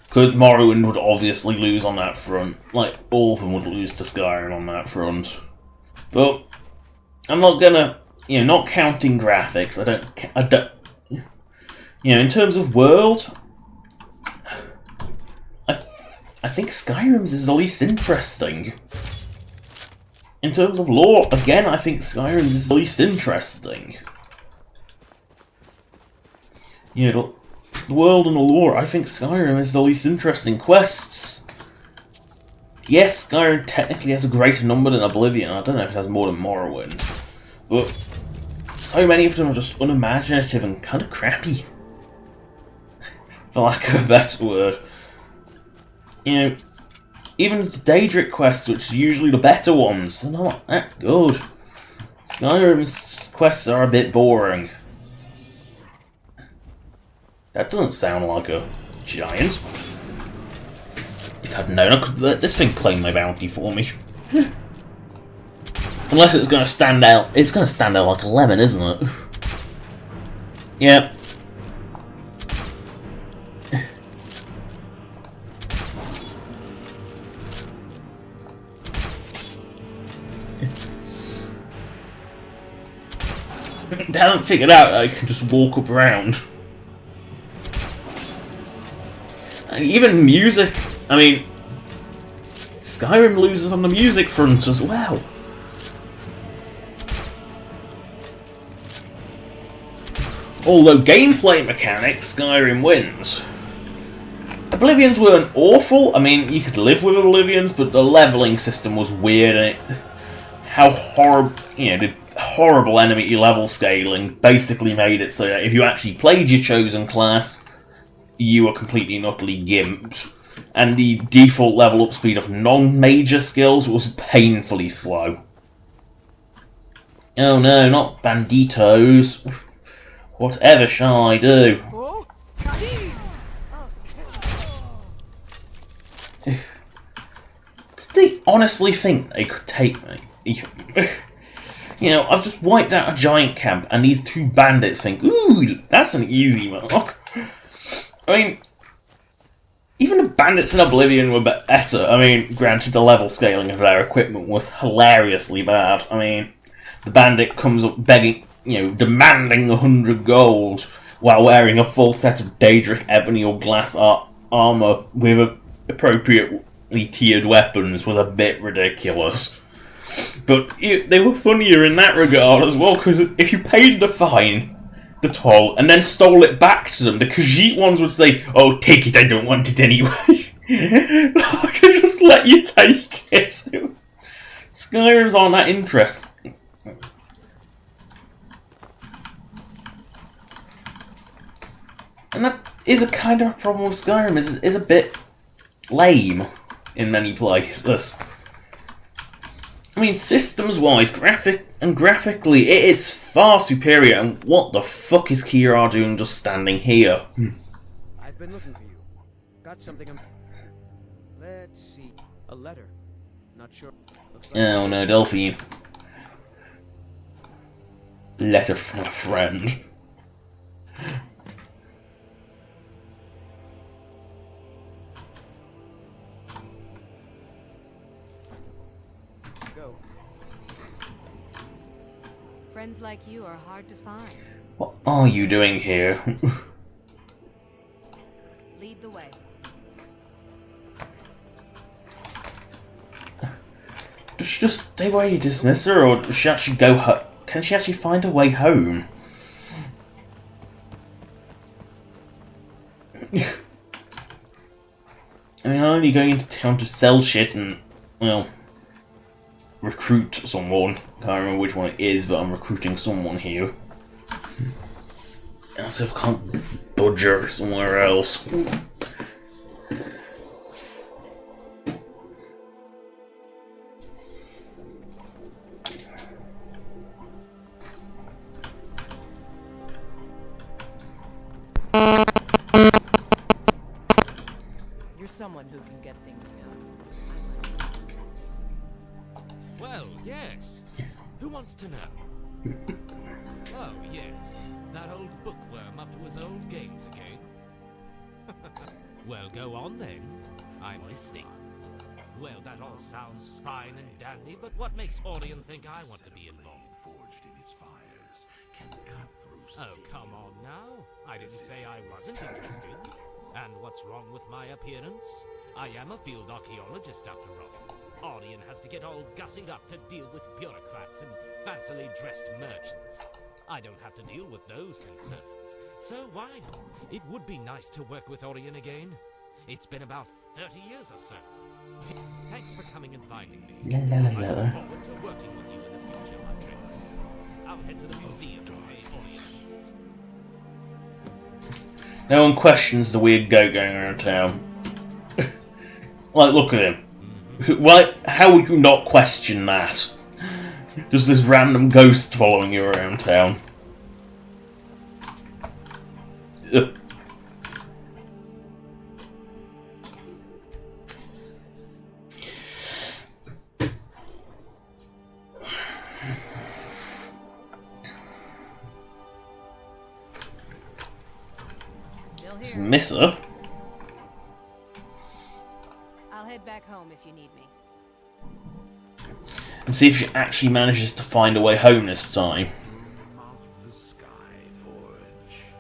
because Morrowind would obviously lose on that front. Like, all of them would lose to Skyrim on that front. But I'm not gonna, not counting graphics, I don't, in terms of world, I think Skyrim's is the least interesting. In terms of lore, again, I think Skyrim's is the least interesting. The world and the lore, I think Skyrim is the least interesting. Quests, yes, Skyrim technically has a greater number than Oblivion. I don't know if it has more than Morrowind, but so many of them are just unimaginative and kind of crappy, for lack of a better word. Even the Daedric quests, which are usually the better ones, are not that good. Skyrim's quests are a bit boring. That doesn't sound like a giant. If I'd known, I could let this thing claim my bounty for me. Unless it's going to stand out. It's going to stand out like a lemon, isn't it? Yep. They haven't figured out that I can just walk up around. And even music, I mean, Skyrim loses on the music front as well. Although gameplay mechanics, Skyrim wins. Oblivions weren't awful. I mean, you could live with Oblivions, but the leveling system was weird, and how horrible, the horrible enemy level scaling basically made it so that if you actually played your chosen class, you were completely and utterly gimped, and the default level up speed of non-major skills was painfully slow. Oh no, not banditos. Whatever shall I do? Did they honestly think they could take me? I've just wiped out a giant camp, and these two bandits think, ooh, that's an easy mark. I mean, even the bandits in Oblivion were better. I mean, granted, the level scaling of their equipment was hilariously bad. I mean, the bandit comes up begging, demanding 100 gold while wearing a full set of Daedric ebony or glass armor with appropriately tiered weapons was a bit ridiculous. But they were funnier in that regard as well, because if you paid the fine, the toll, and then stole it back to them, the Khajiit ones would say, oh, take it, I don't want it anyway. I could just let you take it. Skyrim's aren't that interesting. And that is a kind of a problem with Skyrim, is a bit lame in many places. I mean, systems-wise, graphically, it is far superior. And what the fuck is Kiara doing just standing here? I've been looking for you. Got something. Let's see. A letter. Not sure. Looks like Oh no, Delphine. Letter from a friend. go. Friends like you are hard to find. What are you doing here? Lead the way. Does she just stay where you dismiss her, or does she actually go can she actually find a way home? I mean, I'm only going into town to sell shit and, well, recruit someone. Can't remember which one it is, but I'm recruiting someone here. I also can't budge her somewhere else. You're someone who can get things done. Well, yes. Who wants to know? Oh, yes. That old bookworm up to his old games again. Well, go on then. I'm listening. Well, that all sounds fine and dandy, but what makes Orion think I want to be involved? Forged in its fires can cut through Oh, come on now. I didn't say I wasn't interested. And what's wrong with my appearance? I am a field archaeologist after all. Orion has to get all gussied up to deal with bureaucrats and fancily dressed merchants. I don't have to deal with those concerns. So why not? It would be nice to work with Orion again. It's been about 30 years or so. Thanks for coming and finding me. I look forward to working with you in the future, my friend. I'll head to the museum to pay Orion a visit. No one questions the weird goat going around town. Like, look at him. Why? How would you not question that? Just this random ghost following you around town. Ugh. Still Just here. miss her. I'll head back home if you need me. And see if she actually manages to find a way home this time. of the sky forge.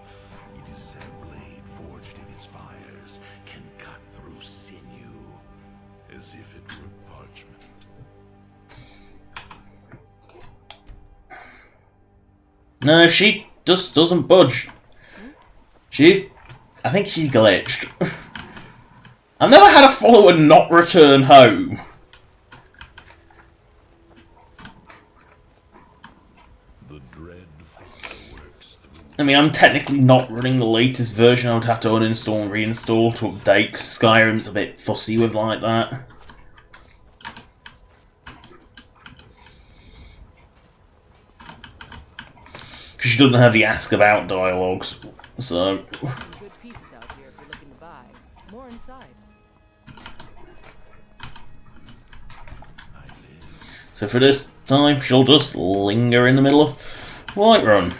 It is said a blade forged in its fires can cut through sinew, as if it were parchment. No, she just doesn't budge. I think she's glitched. I've never had a follower not return home. The dread fireworks through. I mean, I'm technically not running the latest version. I would have to uninstall and reinstall to update, because Skyrim's a bit fussy with like that. Because she doesn't have the ask about dialogues, so... Some good pieces out here if you're looking to buy. More inside. So for this time, she'll just linger in the middle of Whiterun.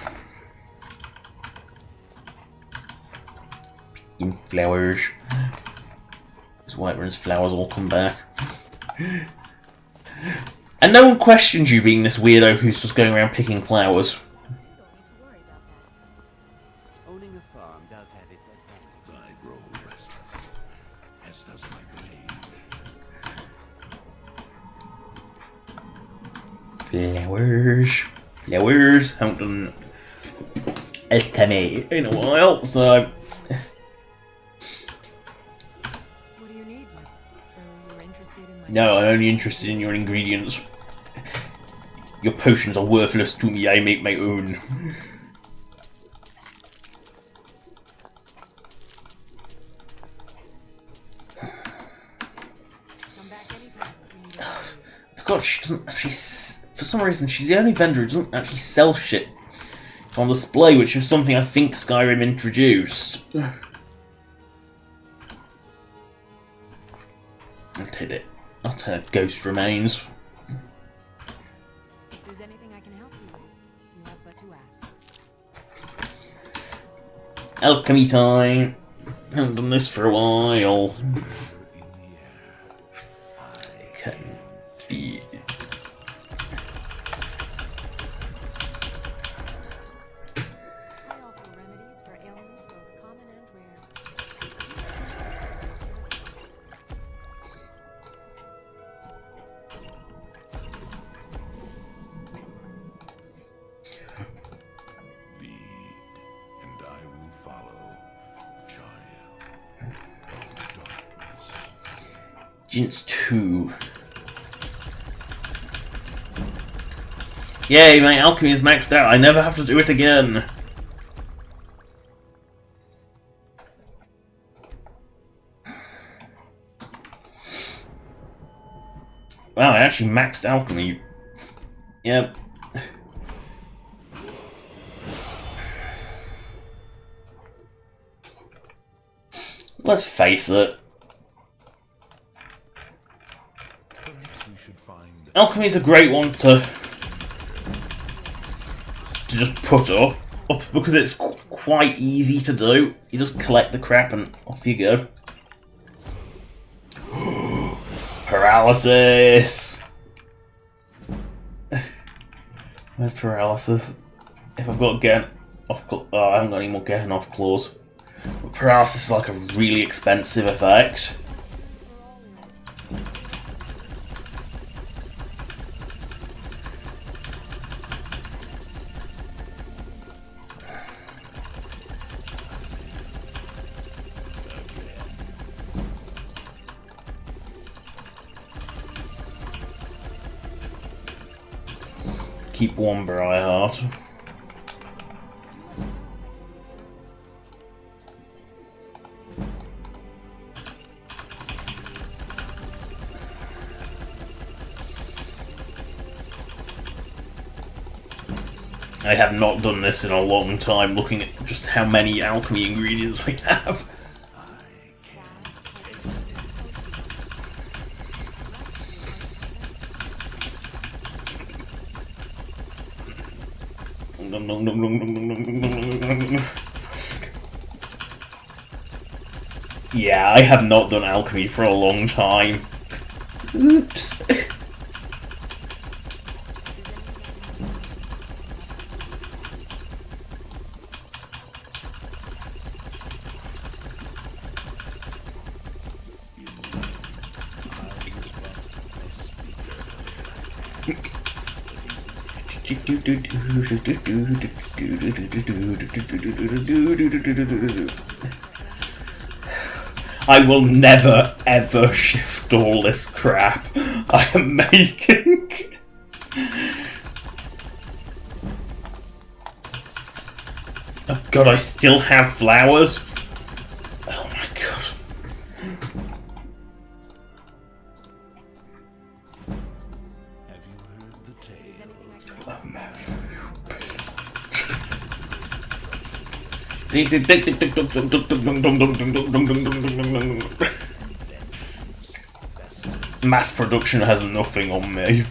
Picking flowers. As Whiterun's flowers all come back. And no one questions you being this weirdo who's just going around picking flowers. Owning a farm does have its advantages. I grow restless, as does my blade. Flowers. Flowers. Haven't done alchemy in a while, so... What do you need? So you're interested in my... No, I'm only interested in your ingredients. Your potions are worthless to me, I make my own. Come back anytime if you need anything. God, she doesn't actually. For some reason, she's the only vendor who doesn't actually sell shit on display, which is something I think Skyrim introduced. I'll take it. I'll take ghost remains. If there's anything I can help you with, you have but to ask. Alchemy time. I haven't done this for a while. Can be. I offer remedies for ailments both common and rare. Lead, and I will follow, child of darkness. Jinx 2. Yay, my alchemy is maxed out. I never have to do it again. Wow, I actually maxed alchemy. Yep. Let's face it. Perhaps we should find Alchemy's a great one to just put up because it's quite easy to do. You just collect the crap and off you go. Paralysis! Where's paralysis? If I've got getting off, I haven't got any more getting off claws. But paralysis is like a really expensive effect. Keep warm, Briarheart. I have not done this in a long time, looking at just how many alchemy ingredients I have. Yeah, I have not done alchemy for a long time. Oops. I will never ever shift all this crap I am making. Oh god, I still have flowers? Oh my god. Have you heard the tale? Mass production has nothing on me.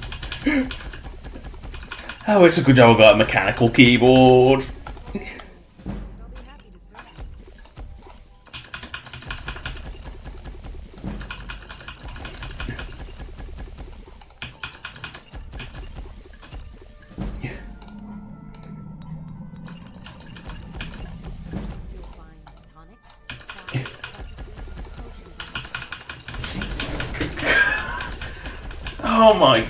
Oh, it's a good job I got a mechanical keyboard. I'll be happy to serve you. You'll find tonics, salads, poultices, and potions. Oh my.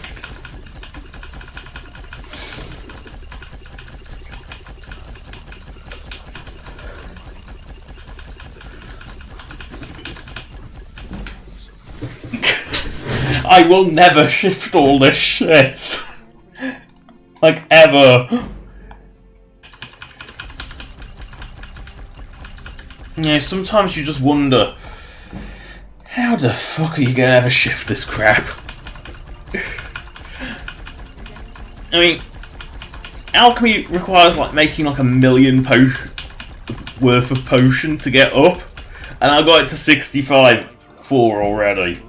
I will never shift all this shit. Like, ever. Yeah, sometimes you just wonder, how the fuck are you gonna ever shift this crap? I mean, alchemy requires like making like 1,000,000 potion worth of potion to get up, and I got it to 65.4 already.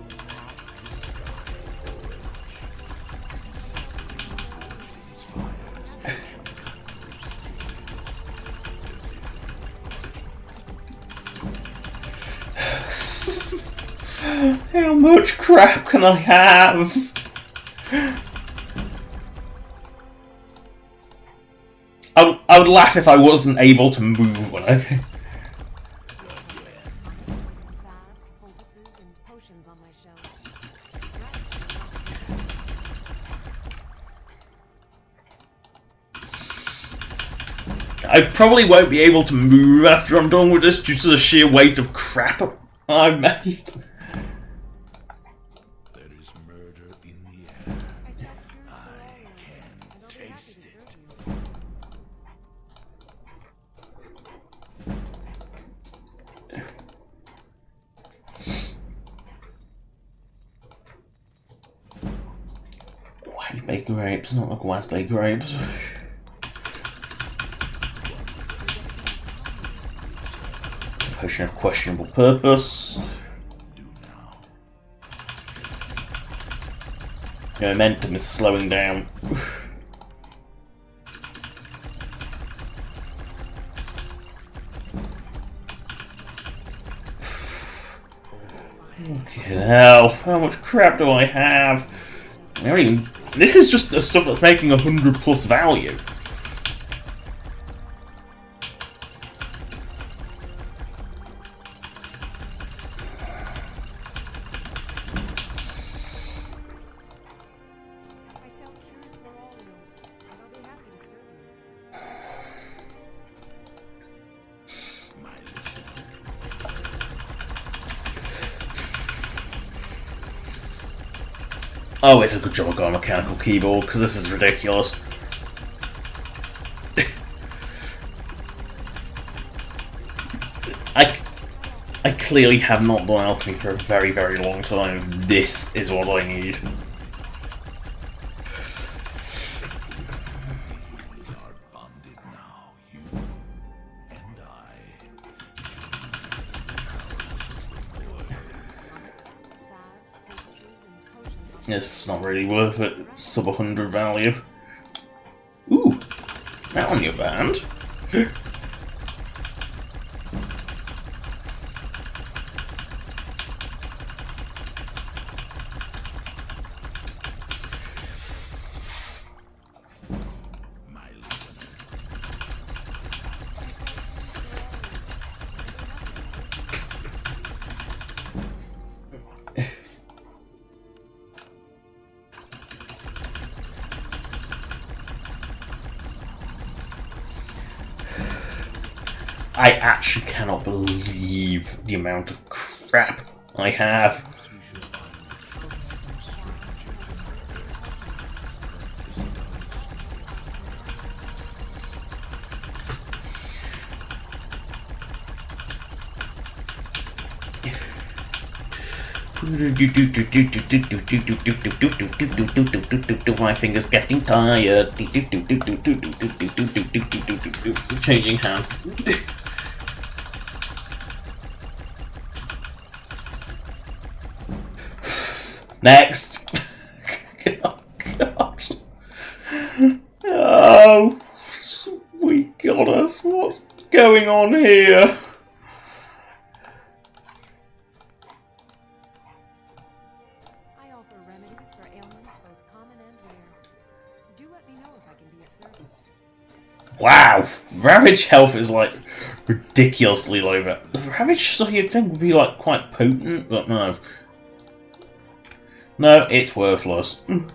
How much crap can I have? I would laugh if I wasn't able to move when I... Salves, poultices, and potions on my shelves. I probably won't be able to move after I'm done with this due to the sheer weight of crap I made. There is murder in the air. I can taste it. White baked grapes, not like white baked grapes. Potion of questionable purpose. Momentum is slowing down. Fucking hell, how much crap do I have? I don't even... This is just the stuff that's making 100+ value. I sell cures for all ills, and I'll be happy to serve you. Oh, it's a good job I got a mechanical keyboard, because this is ridiculous. I clearly have not done alchemy for a very, very long time. This is what I need. We are bonded now, you and I. Salves, poultices, and potions on Yes, it's not really worth it. Sub 100 value. Ooh, that on your band. My listener. I actually cannot believe the amount of crap I have. My fingers getting tired. Changing hand. Next. Oh God. Oh, sweet goddess, what's going on here? I offer remedies for ailments both common and rare. Do let me know if I can be of service. Wow, Ravage health is like ridiculously low. But the Ravage stuff you'd think would be like quite potent, but no. No, it's worthless. Rest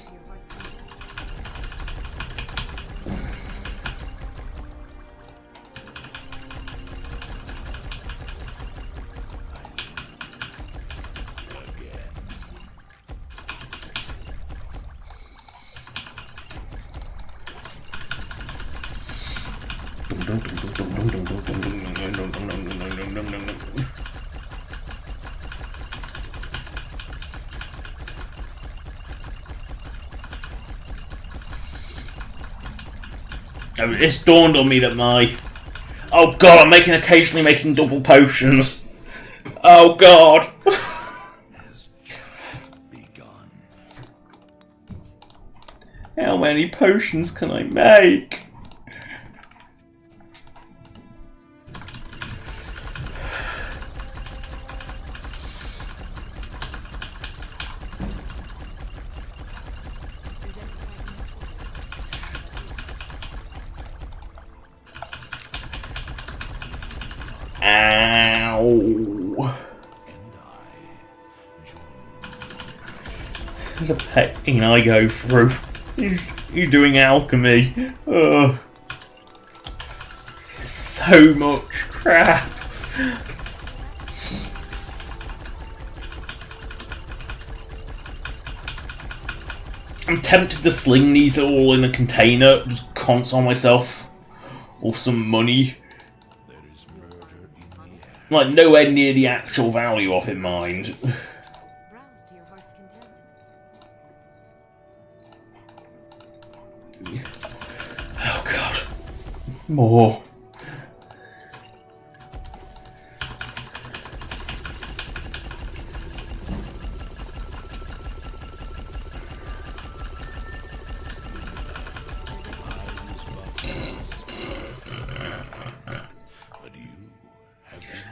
to your heart's content. It's dawned on me that oh god, I'm occasionally making double potions. Oh god. Has begun. How many potions can I make? Ow. There's a pain I go through. You're doing alchemy. Ugh. So much crap. I'm tempted to sling these all in a container, just console myself, or some money. Like, nowhere near the actual value of it, mind. Browse to your heart's content. Oh god. More.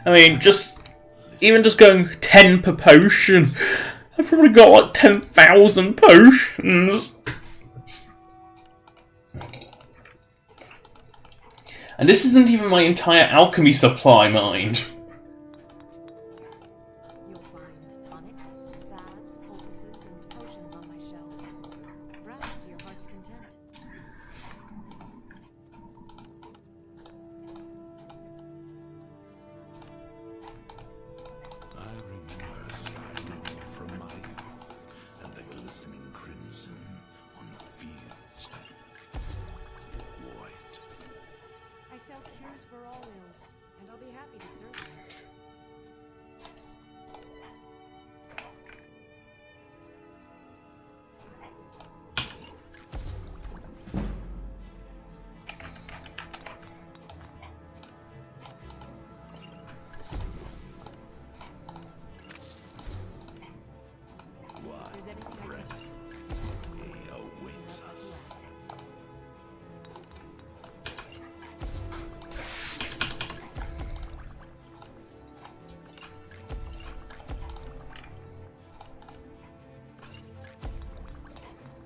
I mean, even just going 10 per potion, I've probably got like 10,000 potions. And this isn't even my entire alchemy supply, mind. You'll find tonics, salves, poultices, and potions on my shelves. Browse to your heart's content. I remember Skyrim from my youth and the glistening crimson on fields white. I sell cures for all ills, and I'll be happy to serve you. What There's anything I can remedy awaits us?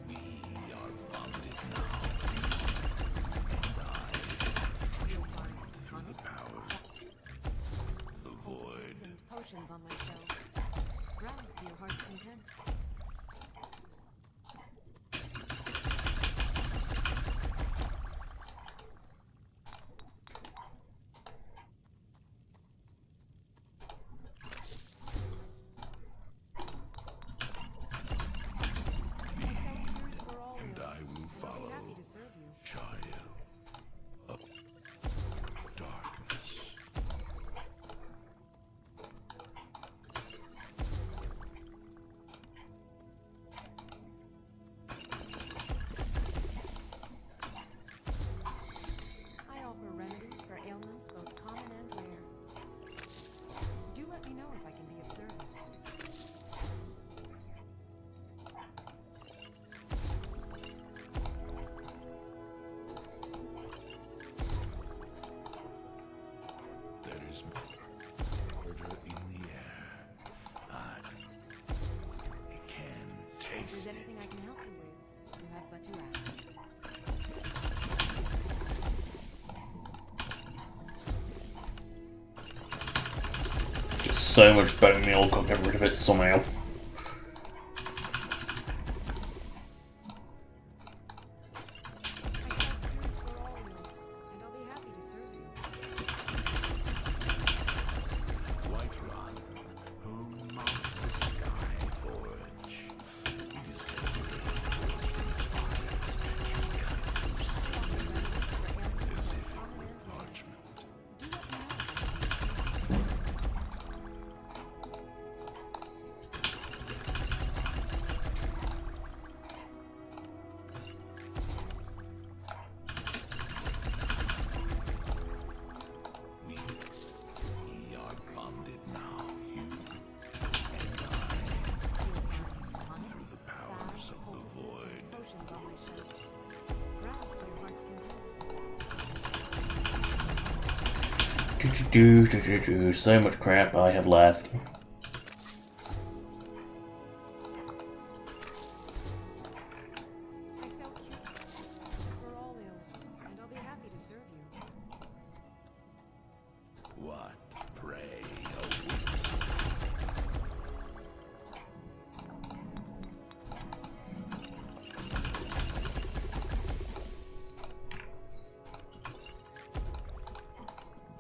We are bonded now, and I You'll find through the tonics, power, the void. poultices, and potions on my shelves. Browse to your heart's content. I sell cures for all And ills, I will and I'll be follow. happy to serve you. Child of darkness. I offer remedies for ailments both common and rare. Do let me know if I can be of service. There is murder in the air. I can If taste there's it. anything I can help you with, you have but to ask. Just so much bone meal, got to get rid of it somehow. I sell cures for all ills, and I'll be happy to serve you. Whiterun, whom mount the sky forge. It is said that they forged in its fires can cut through sea as if it were So much crap I have left. I sell cure for all ills, and I'll be happy to serve you. What prey awaits us?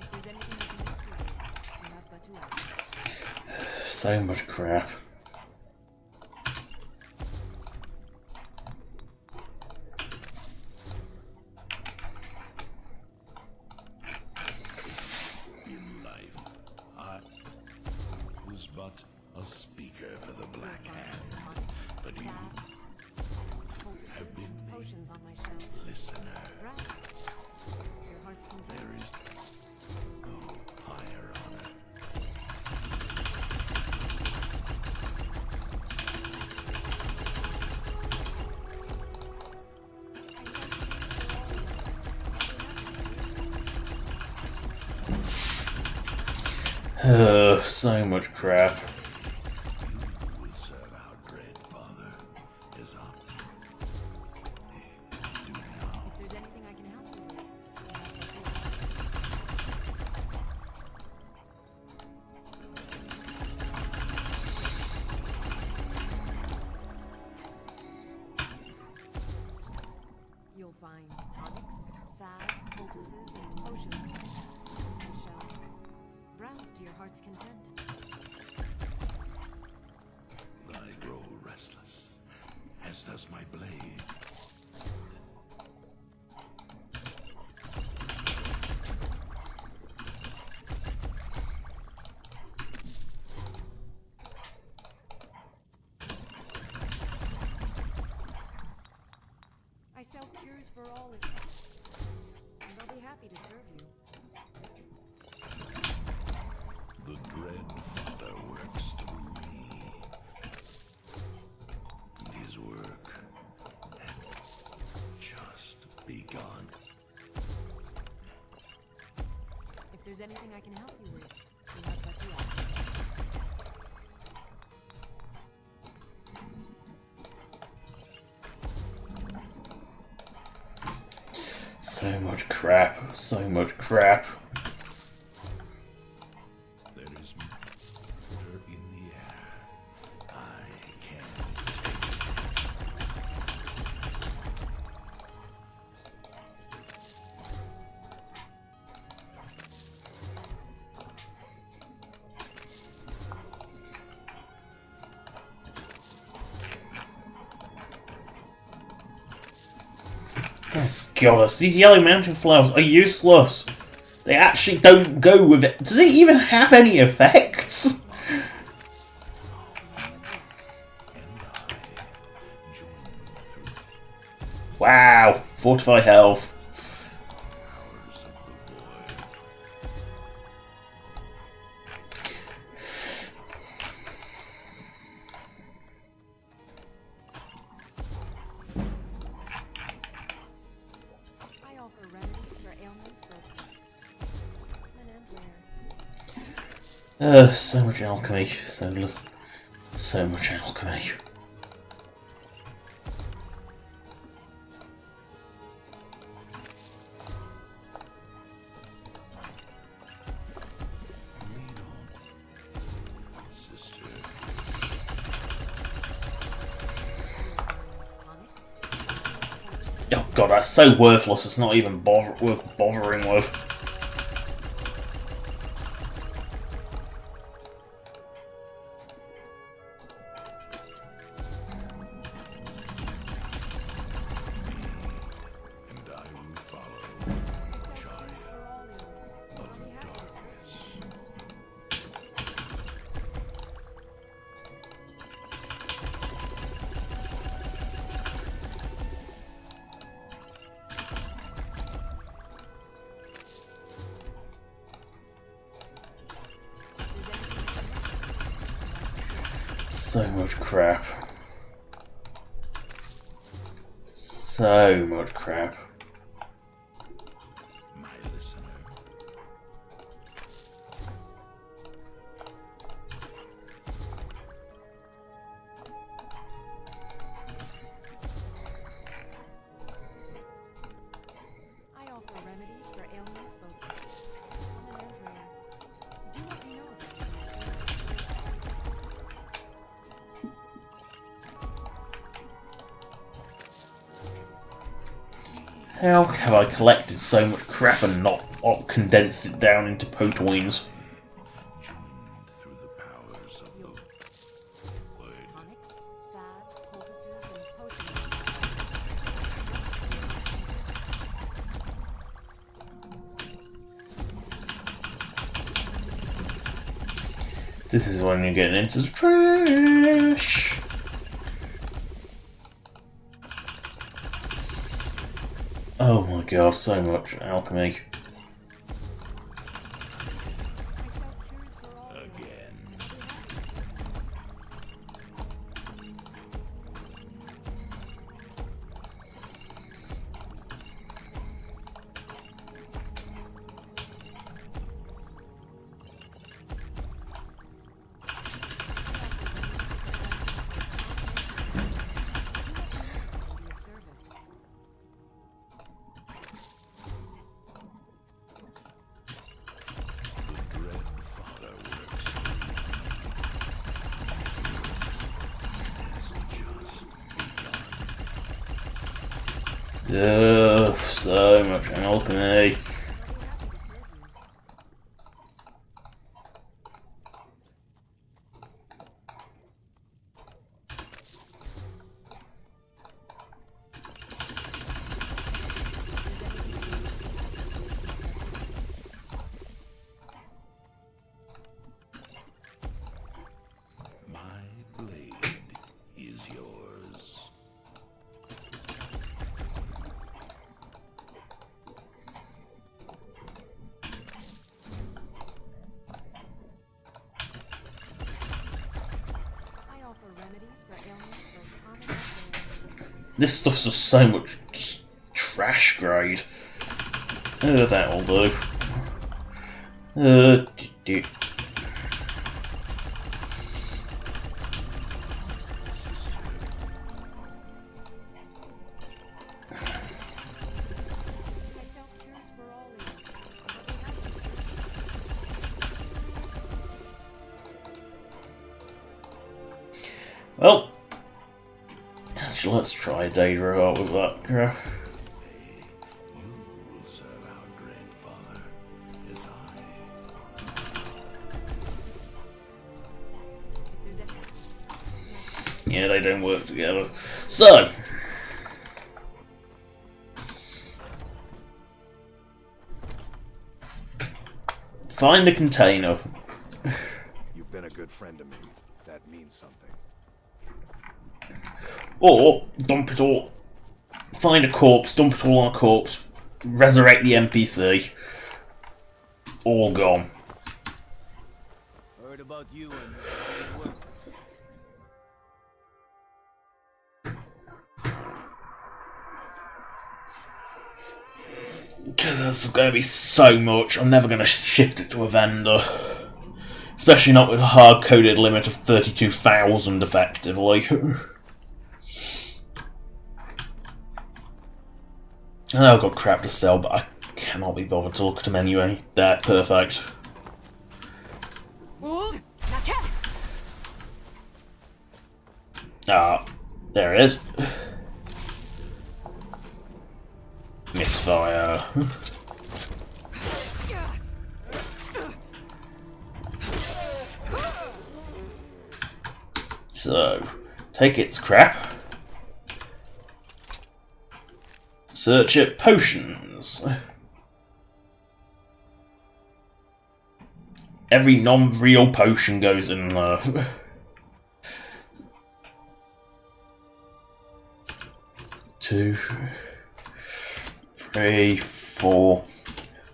If there's anything I can help you with, you have but to ask. So much crap. In life, I was but a speaker for the Black Hand, but you have been the Potions on my shelves. listener. Right. Your heart's content. There is no higher honor. So much crap. You will serve our dread father as up. Do now. If there's anything I can help you with, you have but to ask. You'll find tonics, salves, poultices, and potions on my shelves. Browse to your heart's content. I grow restless, as does my blade. I sell cures for all ills, and I'll be happy to serve you. The dread father works through me. And his work had just begun. If there's anything I can help you with, you have but to ask. So much crap. So much crap. There is murder in the air. I can taste it. God, these yellow mountain flowers are useless. They actually don't go with it. Does it even have any effects? And I join through Wow. Fortify health. powers of the void. I offer remedies for ailments both common and rare. So much alchemy. So much alchemy. Lead on, sister. Tonics, Oh god, that's so worthless. It's not even worth bothering with. And I will follow. Child for all ills, and I'll be happy to serve you. darkness. So much crap. So much crap. My listener. How have I collected so much crap and not condensed it down into potoins? Through the powers of the word. Tonics, salves, poultices, and potions. This is when you're getting into the trash. Oh my god, so much alchemy. Again. Ugh, so much alchemy. My blade is yours. I offer remedies for ailments both common and rare. This stuff's just so much just trash grade. That'll do. I sell cures for all ills. Well, actually, let's try data out with that crap. You will serve our grandfather as If there's any Yeah, they don't work together. So, find a container. You've been a good friend to me. That means something. Or, dump it all. Find a corpse, dump it all on a corpse, resurrect the NPC. All gone. Heard about you and your work. Because there's going to be so much, I'm never going to shift it to a vendor. Especially not with a hard-coded limit of 32,000 effectively. I know I've got crap to sell, but I cannot be bothered to look at them anyway. There, perfect. Hold! Now cast! Ah, there it is. Misfire. So, take its crap. Search it, potions. Every non-real potion goes in there. Two, 3, 4,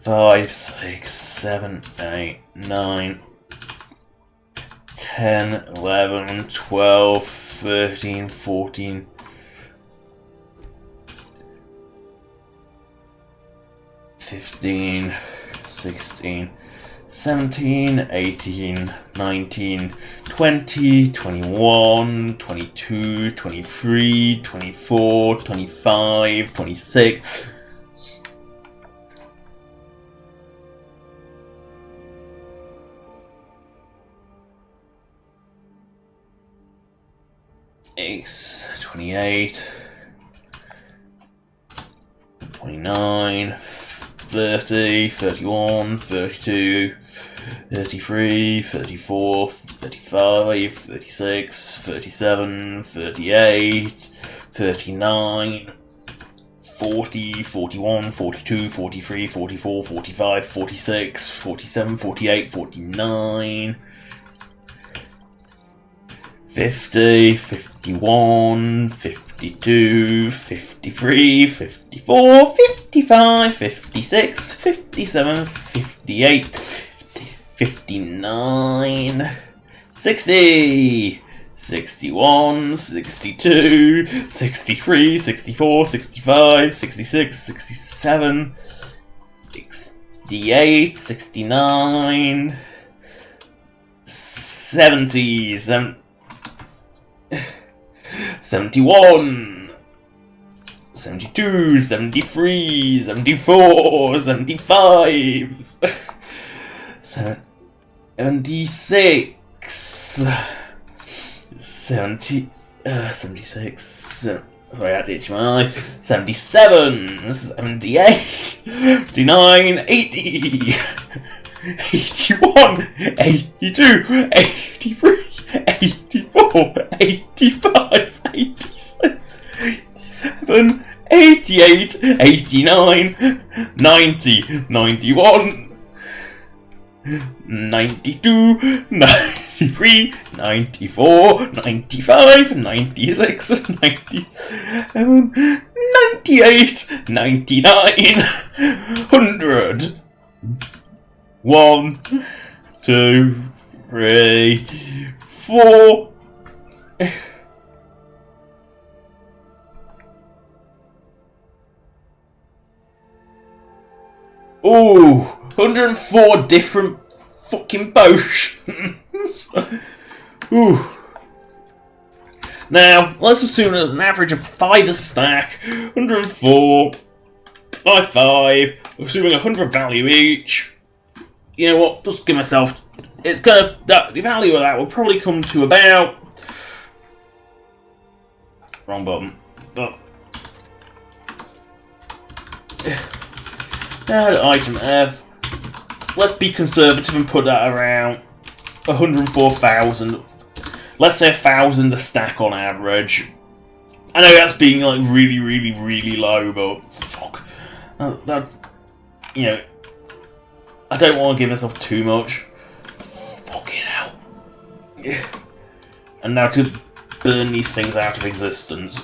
5, 6, 7, 8, 9, 10, 11, 12, 13, 14, 15, 16, 17, 18, 19, 20, 21, 22, 23, 24, 25, 26. X 28, 29, 29, 30, 31, 32, 33, 34, 35, 36, 37, 38, 39, 40, 41, 42, 43, 44, 45, 46, 47, 48, 49, 50, 51, 52, 53, 54, 55, 56, 57, 58, 59, 60, 61, 62, 63, 64, 65, 66, 67, 68, 69, 70, 71, 72, 73, 74, 75, 76, 70, 76, sorry, I had to itch my eye, 77, 78, 79, 80, 81, 82, 83, 84, 85, 86, 87, 88, 89, 90, 91, 92, 93, 94, 95, 96, 97, 98, 99, 100. 1, 2, 3, 4. Ooh, 104 different fucking potions. Ooh. Now, let's assume there's an average of 5 a stack. 104 by 5, assuming 100 value each. You know what? Just give myself. It's gonna. The value of that will probably come to about. Wrong button. But. Add item F. Let's be conservative and put that around 104,000. Let's say 1,000 a stack on average. I know that's being like really, really, really low, but fuck. That, you know, I don't want to give myself too much. Fucking hell. And now to burn these things out of existence.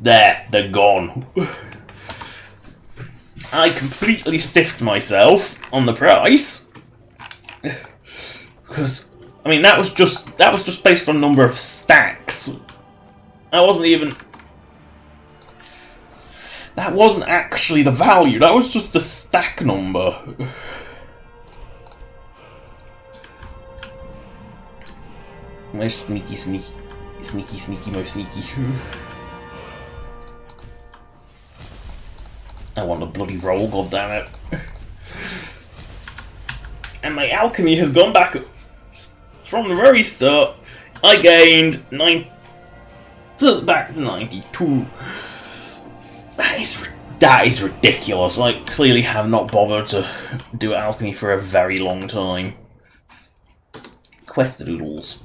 There, they're gone. I completely stiffed myself on the price. Because, I mean, that was just based on number of stacks. That wasn't actually the value, that was just the stack number. My sneaky, mo sneaky. I want a bloody roll, goddammit. And my alchemy has gone back from the very start. I gained back to 92. That is ridiculous. I clearly have not bothered to do alchemy for a very long time. Questadoodles.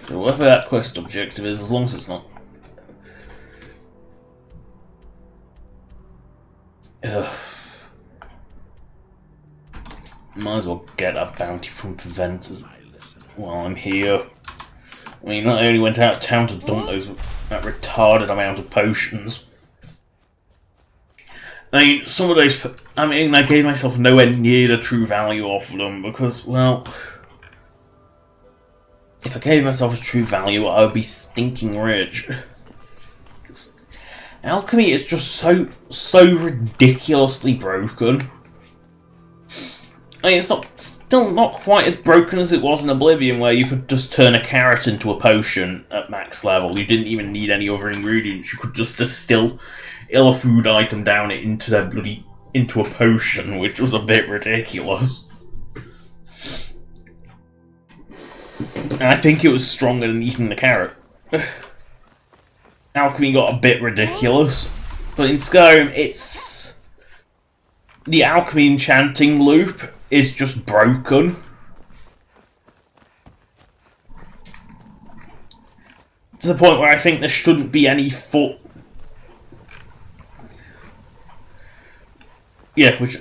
So whatever that quest objective is, as long as it's not... Ugh. Might as well get that bounty from Preventers while I'm here. I mean, I only went out of town to dump that retarded amount of potions. I mean, some of those... I mean, I gave myself nowhere near the true value of them because, well... If I gave myself a true value, I would be stinking rich. Because alchemy is just so ridiculously broken. I mean, it's still not quite as broken as it was in Oblivion, where you could just turn a carrot into a potion at max level. You didn't even need any other ingredients. You could just distill a food item down it into a potion, which was a bit ridiculous. And I think it was stronger than eating the carrot. Alchemy got a bit ridiculous, but in Skyrim, it's the alchemy enchanting loop is just broken. To the point where I think there shouldn't be any Yeah, which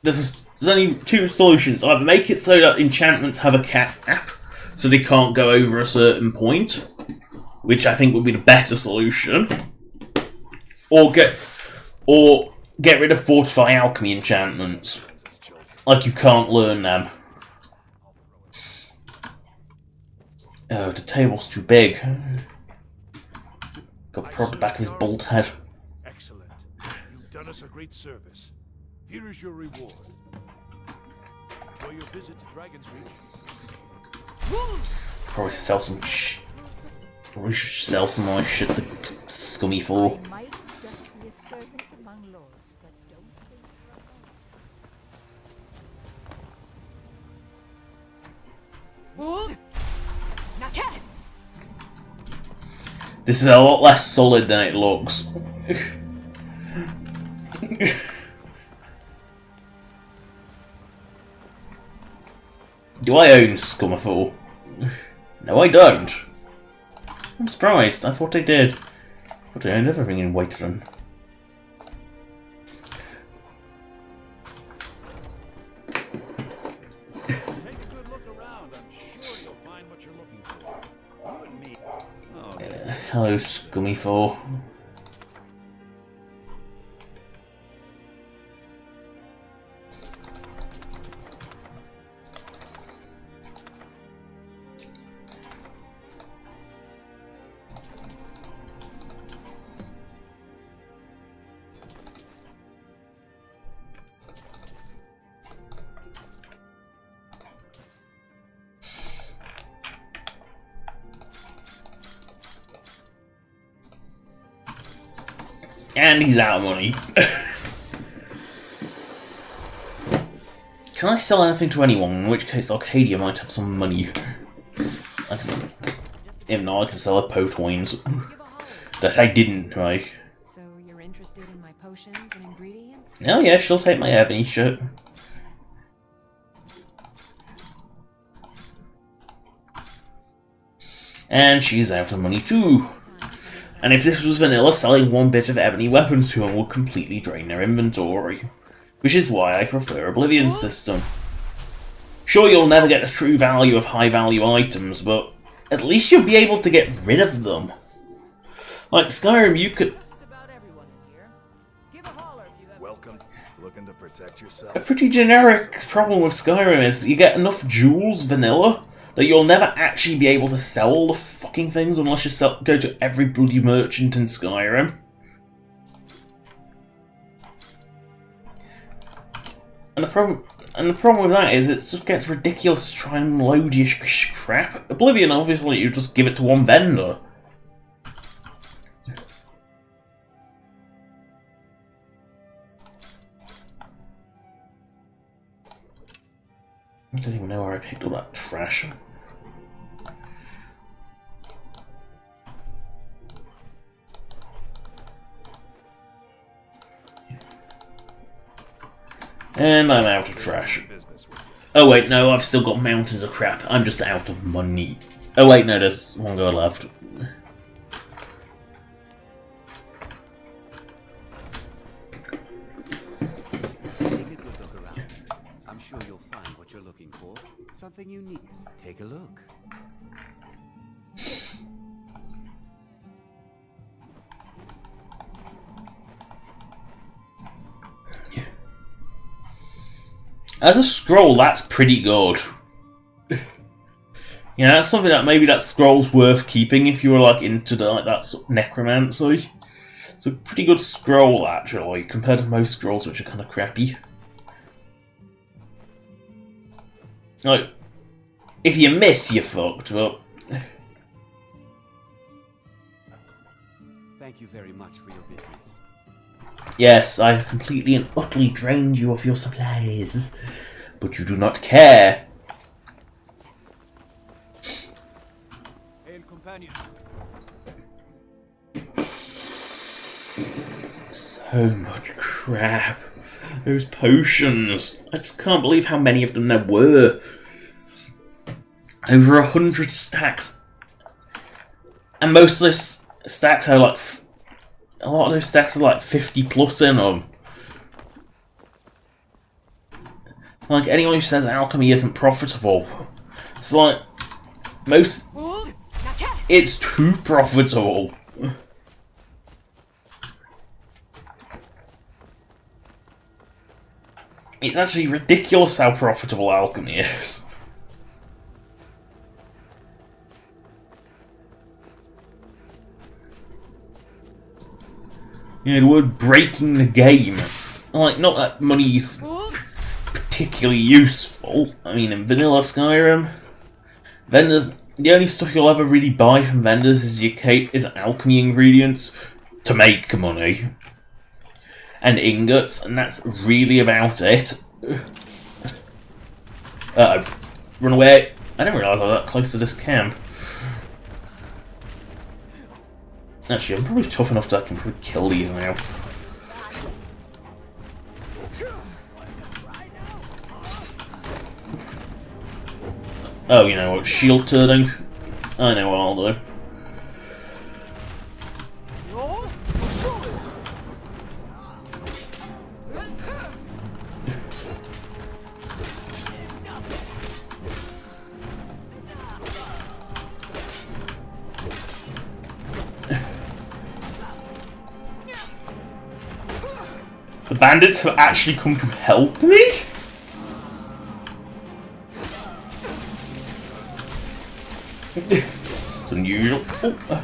there's only two solutions. Either make it so that enchantments have a cap, so they can't go over a certain point, which I think would be the better solution, or get rid of fortify alchemy enchantments. Like you can't learn them. Oh, the table's too big. Got prodded back in his bald head. Excellent. You've done us a great service. Here is your reward. For your visit to Dragon's Reach. Probably sell some Probably should sell some more shit to Scummy for. I might just be a servant among lords, but don't think Hold! Now cast! This is a lot less solid than it looks. Do I own Scummerful? No, I don't. I'm surprised. I thought I did. But I owned everything in Whiterun. Take a good look around. I'm sure you'll find what you're looking for. You and me. Oh, Hello, Scummerful. And he's out of money. Can I sell anything to anyone? In which case Arcadia might have some money. If not, I can sell her Potoins. That I didn't, right? So you're interested in my potions and ingredients? Oh yeah, she'll take my ebony shit. And she's out of money too. And if this was vanilla, selling one bit of ebony weapons to them would completely drain their inventory. Which is why I prefer Oblivion's system. Sure, you'll never get the true value of high-value items, but at least you'll be able to get rid of them. Like Skyrim, you could... just about everyone in here. Give a holler if you have. Welcome. Looking to protect yourself? A pretty generic problem with Skyrim is you get enough jewels vanilla that you'll never actually be able to sell all the fucking things unless you go to every bloody merchant in Skyrim. And the problem with that is it just gets ridiculous to try and load your crap. Oblivion, obviously, you just give it to one vendor. I don't even know where I picked all that trash. And I'm out of trash. Oh wait, no, I've still got mountains of crap. I'm just out of money. Oh wait, no, there's one guy left. Sure you'll find what you're looking for. Something unique. Take a look. As a scroll, that's pretty good. Yeah, that's something that maybe that scroll's worth keeping if you were like into that sort of necromancy. It's a pretty good scroll actually, compared to most scrolls which are kind of crappy. Like, if you miss, you're fucked, but... Thank you very much for your business. Yes, I have completely and utterly drained you of your supplies, but you do not care. Hail, companion. So much crap. Those potions. I just can't believe how many of them there were. Over 100 stacks. And most of those stacks are like... A lot of those stacks are like 50 plus in them. Like, anyone who says alchemy isn't profitable. It's like... Most... It's too profitable. It's actually ridiculous how profitable alchemy is. You know, the word breaking the game. Like, not that money's particularly useful. I mean, in vanilla Skyrim, vendors, the only stuff you'll ever really buy from vendors is alchemy ingredients to make money. And ingots, and that's really about it. Run away. I didn't realise I was that close to this camp. Actually, I'm probably tough enough that I can probably kill these now. Oh, you know what? Shield turning. I know what I'll do. The bandits have actually come to help me? It's unusual. Oh.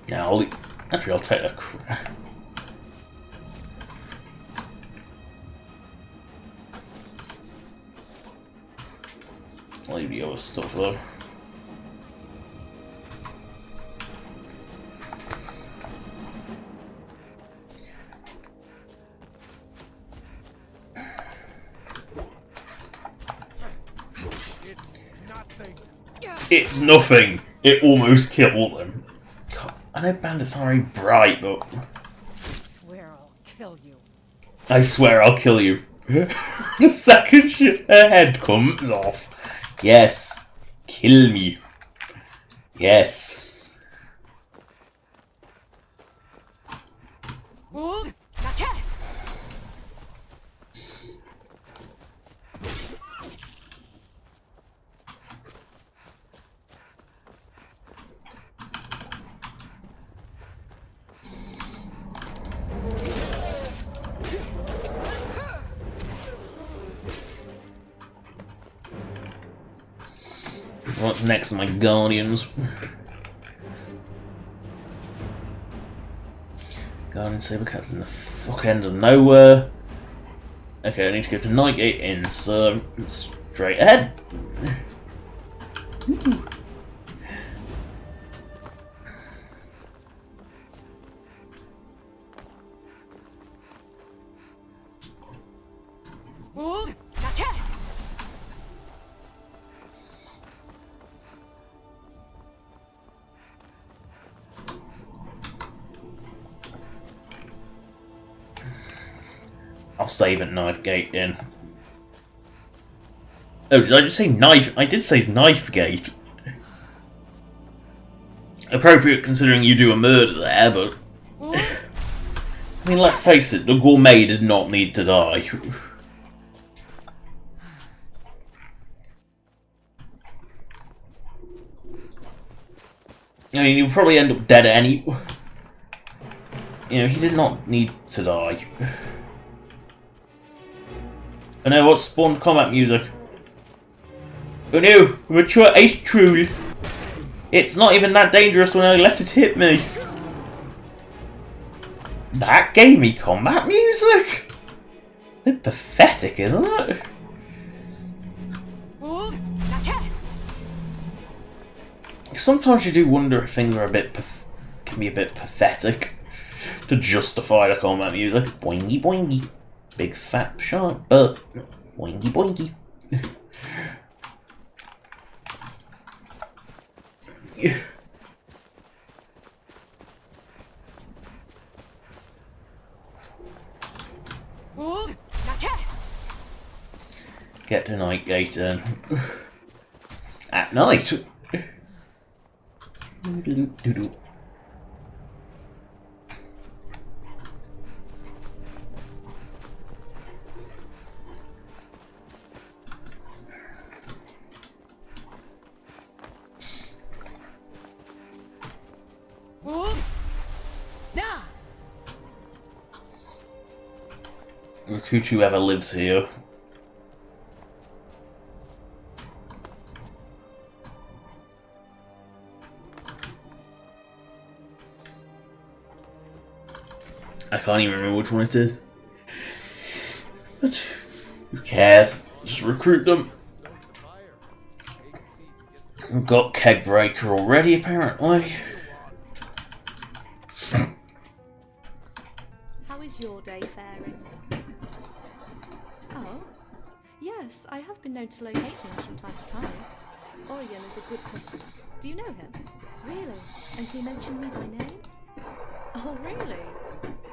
Now, actually, I'll take a crap. I'll leave the other stuff though. It's nothing. It almost killed them. God, I know bandits aren't very bright, but... I swear I'll kill you. I swear I'll kill you. The second her head comes off. Yes. Kill me. Yes. Hold the test. What's next to my guardians? Guardian Sabercat's in the fuck end of nowhere. Okay, I need to go to Nightgate Inn, so straight ahead. Hold the test. I'll save at Knifegate Inn. Oh, did I just say knife? I did say Knifegate. Appropriate considering you do a murder there, but... I mean, let's face it, the gourmet did not need to die. I mean, you'll probably end up dead anyway. You know, he did not need to die. I know what spawned combat music. Oh no, mature ace troll. It's not even that dangerous when I let it hit me. That gave me combat music? A bit pathetic, isn't it? Sometimes you do wonder if things are can be a bit pathetic to justify the combat music. Boingy boingy. Big fat shark, but boingy boingy. Get to night gate then. At night. Recruit whoever lives here. I can't even remember which one it is. But who cares? Just recruit them. I've got Keg Breaker already, apparently. How is your day faring? Oh, yes, I have been known to locate things from time to time. Orion is a good customer. Do you know him? Really? And he mentioned me by name? Oh, really?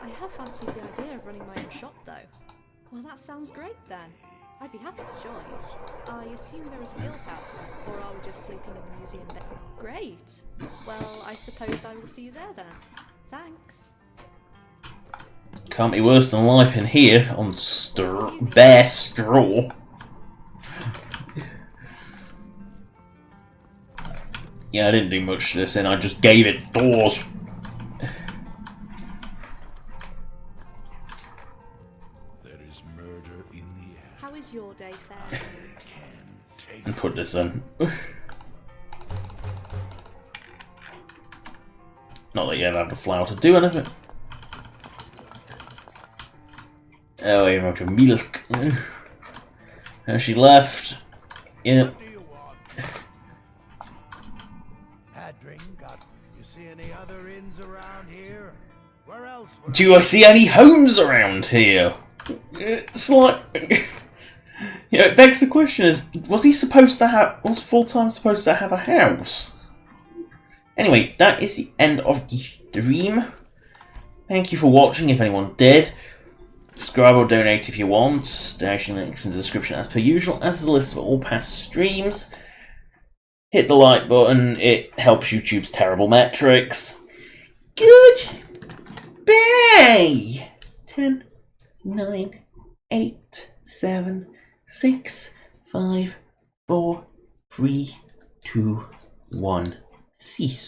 I have fancied the idea of running my own shop, though. Well, that sounds great, then. I'd be happy to join. I assume there is a guild house, or are we just sleeping in the museum bed? Great. Well, I suppose I will see you there, then. Thanks. Can't be worse than life in here on bare straw. Yeah, I didn't do much to this, and I just gave it doors. There is murder in the air. How is your day faring? And put this in. Not that you ever have a flower to do anything. Oh, you have to milk. And she left. Yep. You see any other inns around here? Where else? Do I see any homes around here? It's like, you know, it begs the question: was Full-Time supposed to have a house? Anyway, that is the end of the stream. Thank you for watching. If anyone did, subscribe or donate if you want. Donation links in the description as per usual, as is a list of all past streams. Hit the like button, it helps YouTube's terrible metrics. Goodbye! 10, 9, 8, 7, 6, 5, 4, 3, 2, 1. Cease.